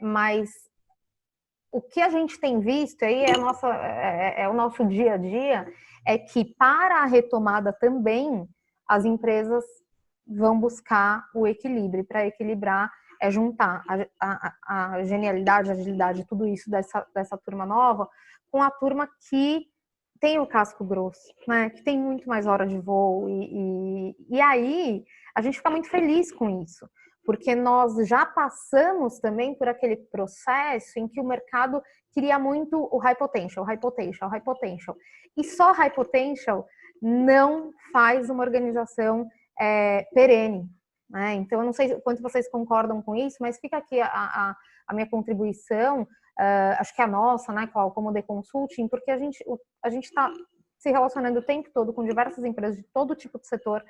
mas o que a gente tem visto aí é o nosso dia a dia, é que para a retomada também as empresas vão buscar o equilíbrio, para equilibrar juntar a genialidade, a agilidade, tudo isso dessa turma nova com a turma que tem o casco grosso, né? Que tem muito mais hora de voo e aí a gente fica muito feliz com isso, porque nós já passamos também por aquele processo em que o mercado queria muito o high potential, high potential, high potential. E só high potential não faz uma organização perene. Então, eu não sei quanto vocês concordam com isso, mas fica aqui a minha contribuição, acho que a nossa, né, como The Consulting, porque a gente está se relacionando o tempo todo com diversas empresas de todo tipo de setor,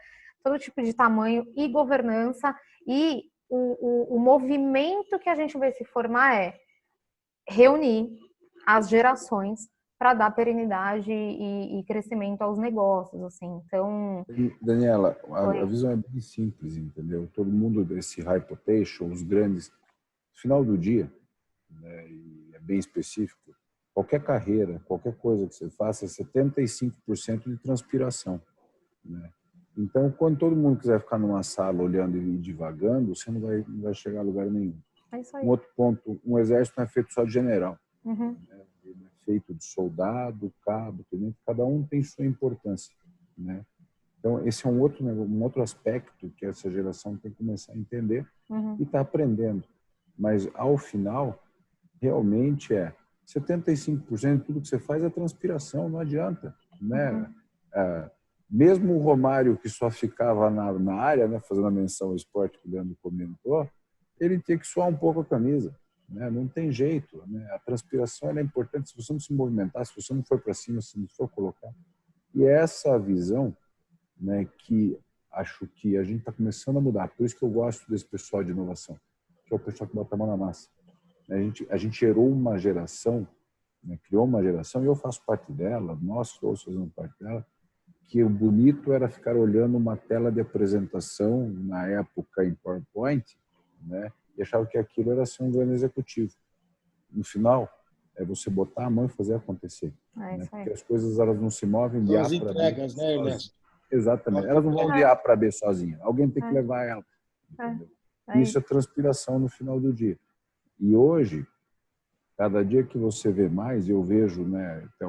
todo tipo de tamanho e governança, e o movimento que a gente vai se formar é reunir as gerações para dar perenidade e crescimento aos negócios, assim. Então, Daniela, a visão é bem simples, entendeu? Todo mundo desse high potential, os grandes, no final do dia, né, e é bem específico, qualquer carreira, qualquer coisa que você faça, é 75% de transpiração, né? Então, quando todo mundo quiser ficar numa sala olhando e divagando, você não vai chegar a lugar nenhum. É isso aí. Um outro ponto, um exército não é feito só de general. Uhum. Né? Ele é feito de soldado, cabo, tenente, cada um tem sua importância, né? Então, esse é um outro aspecto que essa geração tem que começar a entender e está aprendendo. Mas, ao final, realmente 75% de tudo que você faz é transpiração, não adianta, né? Mesmo o Romário, que só ficava na área, né, fazendo a menção ao esporte que o Leandro comentou, ele tinha que suar um pouco a camisa, né? Não tem jeito, né? A transpiração ela é importante. Se você não se movimentar, se você não for para cima, se não for colocar. E é essa visão, né, que acho que a gente está começando a mudar. Por isso que eu gosto desse pessoal de inovação, que é o pessoal que bota a mão na massa. A gente gerou uma geração, né, criou uma geração, e eu faço parte dela, nós todos fazemos parte dela, que o bonito era ficar olhando uma tela de apresentação, na época em PowerPoint, né, e achava que aquilo era ser um grande executivo. No final, é você botar a mão e fazer acontecer. Né? Porque as coisas elas não se movem de A para B. As entregas, né, Ernesto? Exatamente. Elas não vão de A para B sozinhas. Alguém tem que levar ela. Isso é transpiração no final do dia. E hoje, cada dia que você vê mais, eu vejo, né, até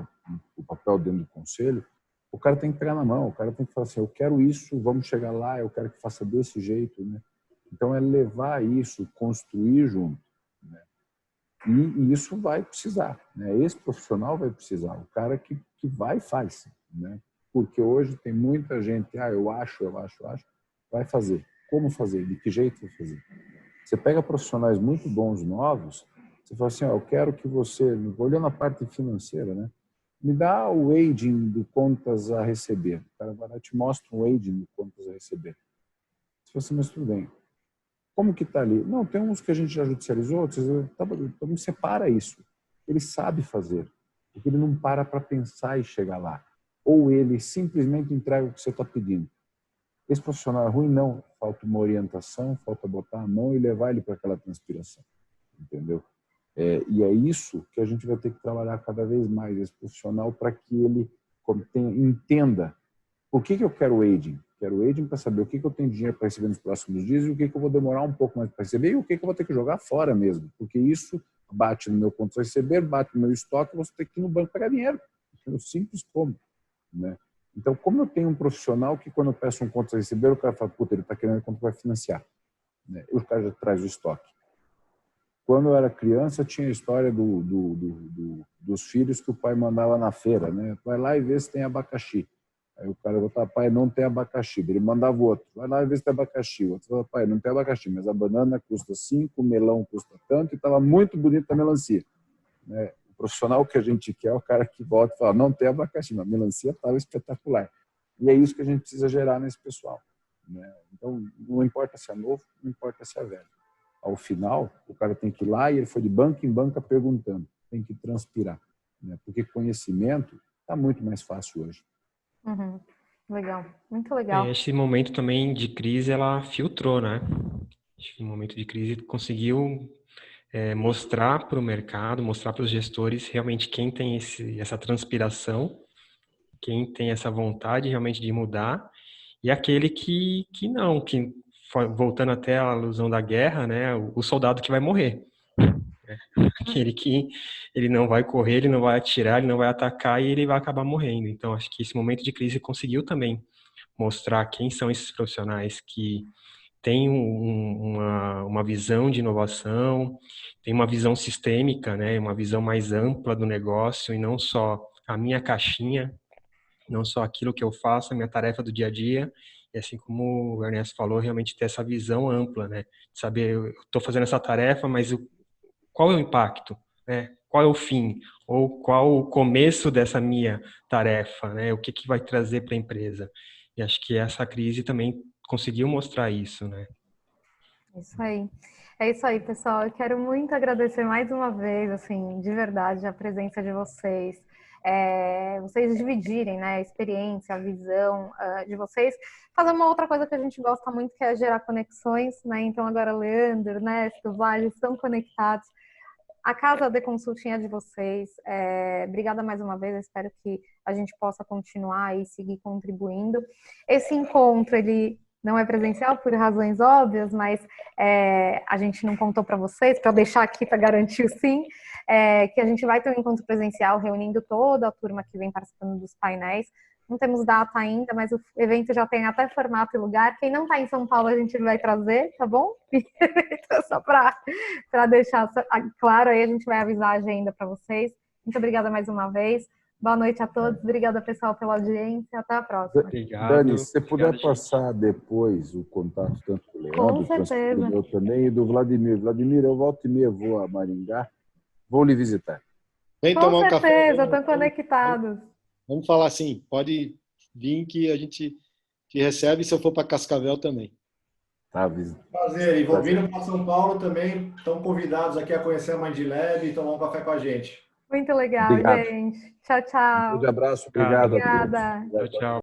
o papel dentro do conselho, o cara tem que pegar na mão, o cara tem que falar assim, eu quero isso, vamos chegar lá, eu quero que faça desse jeito. Né? Então, é levar isso, construir junto. Né? E isso vai precisar. Né? Esse profissional vai precisar, o cara que vai e faz. Né? Porque hoje tem muita gente, eu acho, vai fazer. Como fazer? De que jeito vai fazer? Você pega profissionais muito bons, novos, você fala assim, eu quero que você, olhando a parte financeira, né? Me dá o aging do contas a receber. O cara vai lá e te mostra um aging do contas a receber. Você fala assim, mas tudo bem. Como que está ali? Não, tem uns que a gente já judicializou, outros, então me separa isso. Ele sabe fazer, porque ele não para pensar e chegar lá. Ou ele simplesmente entrega o que você está pedindo. Esse profissional é ruim? Não. Falta uma orientação, falta botar a mão e levar ele para aquela transpiração. Entendeu? E é isso que a gente vai ter que trabalhar cada vez mais, esse profissional, para que ele entenda por que eu quero o aging. Quero o aging para saber o que eu tenho dinheiro para receber nos próximos dias e o que eu vou demorar um pouco mais para receber e o que eu vou ter que jogar fora mesmo. Porque isso bate no meu conto a receber, bate no meu estoque, você tem que ir no banco pegar dinheiro. É simples como. Né? Então, como eu tenho um profissional que quando eu peço um conto a receber, o cara fala, puta, ele está querendo quanto vai financiar. Né? E o cara já traz o estoque. Quando eu era criança, tinha a história dos filhos que o pai mandava na feira. Né? Vai lá e vê se tem abacaxi. Aí o cara falava, pai, não tem abacaxi. Ele mandava o outro, vai lá e vê se tem abacaxi. O outro falava, pai, não tem abacaxi, mas a banana custa 5, o melão custa tanto, e estava muito bonita a melancia. Né? O profissional que a gente quer é o cara que volta e fala, não tem abacaxi, mas a melancia estava espetacular. E é isso que a gente precisa gerar nesse pessoal. Né? Então, não importa se é novo, não importa se é velho. Ao final, o cara tem que ir lá e ele foi de banca em banca perguntando. Tem que transpirar. Né? Porque conhecimento está muito mais fácil hoje. Uhum. Legal, muito legal. Esse momento também de crise, ela filtrou, né? Esse momento de crise conseguiu mostrar para o mercado, mostrar para os gestores realmente quem tem essa transpiração, quem tem essa vontade realmente de mudar, e aquele que não, que voltando até a alusão da guerra, né? O soldado que vai morrer. Aquele que ele não vai correr, ele não vai atirar, ele não vai atacar e ele vai acabar morrendo. Então, acho que esse momento de crise conseguiu também mostrar quem são esses profissionais que têm uma visão de inovação, tem uma visão sistêmica, né? Uma visão mais ampla do negócio e não só a minha caixinha, não só aquilo que eu faço, a minha tarefa do dia a dia. E assim como o Ernesto falou, realmente ter essa visão ampla, né? De saber, eu estou fazendo essa tarefa, mas qual é o impacto, né? Qual é o fim? Ou qual o começo dessa minha tarefa, né? O que vai trazer para a empresa? E acho que essa crise também conseguiu mostrar isso, né? Isso aí. É isso aí, pessoal. Eu quero muito agradecer mais uma vez, assim, de verdade, a presença de vocês. Vocês dividirem, né, a experiência, a visão de vocês. Fazer uma outra coisa que a gente gosta muito, que é gerar conexões, né? Então, agora, Leandro, Ernesto, Vale, estão conectados. A Casa de Consulting é de vocês. Obrigada mais uma vez. Eu espero que a gente possa continuar e seguir contribuindo. Esse encontro, ele não é presencial por razões óbvias, mas a gente não contou para vocês, para deixar aqui para garantir o sim, que a gente vai ter um encontro presencial reunindo toda a turma que vem participando dos painéis. Não temos data ainda, mas o evento já tem até formato e lugar. Quem não está em São Paulo, a gente vai trazer, tá bom? Então, só para deixar claro, aí a gente vai avisar a agenda para vocês. Muito obrigada mais uma vez. Boa noite a todos. Obrigada, pessoal, pela audiência. Até a próxima. Obrigado. Dani, se você puder Obrigado, passar depois o contato tanto do Com Leandro, certeza. do meu também, e do Vladimir. Vladimir, eu volto e meia, vou a Maringá, vou lhe visitar. Vem Com tomar um café. certeza, estão conectados. Vamos falar assim, pode vir que a gente te recebe se eu for para Cascavel também. Tá, Prazer. E vindo para São Paulo também, estão convidados aqui a conhecer a Mindlab e tomar um café com a gente. Muito legal, Obrigado. gente. Tchau, Um tchau. grande abraço, obrigado a todos. Obrigada. Tchau, tchau.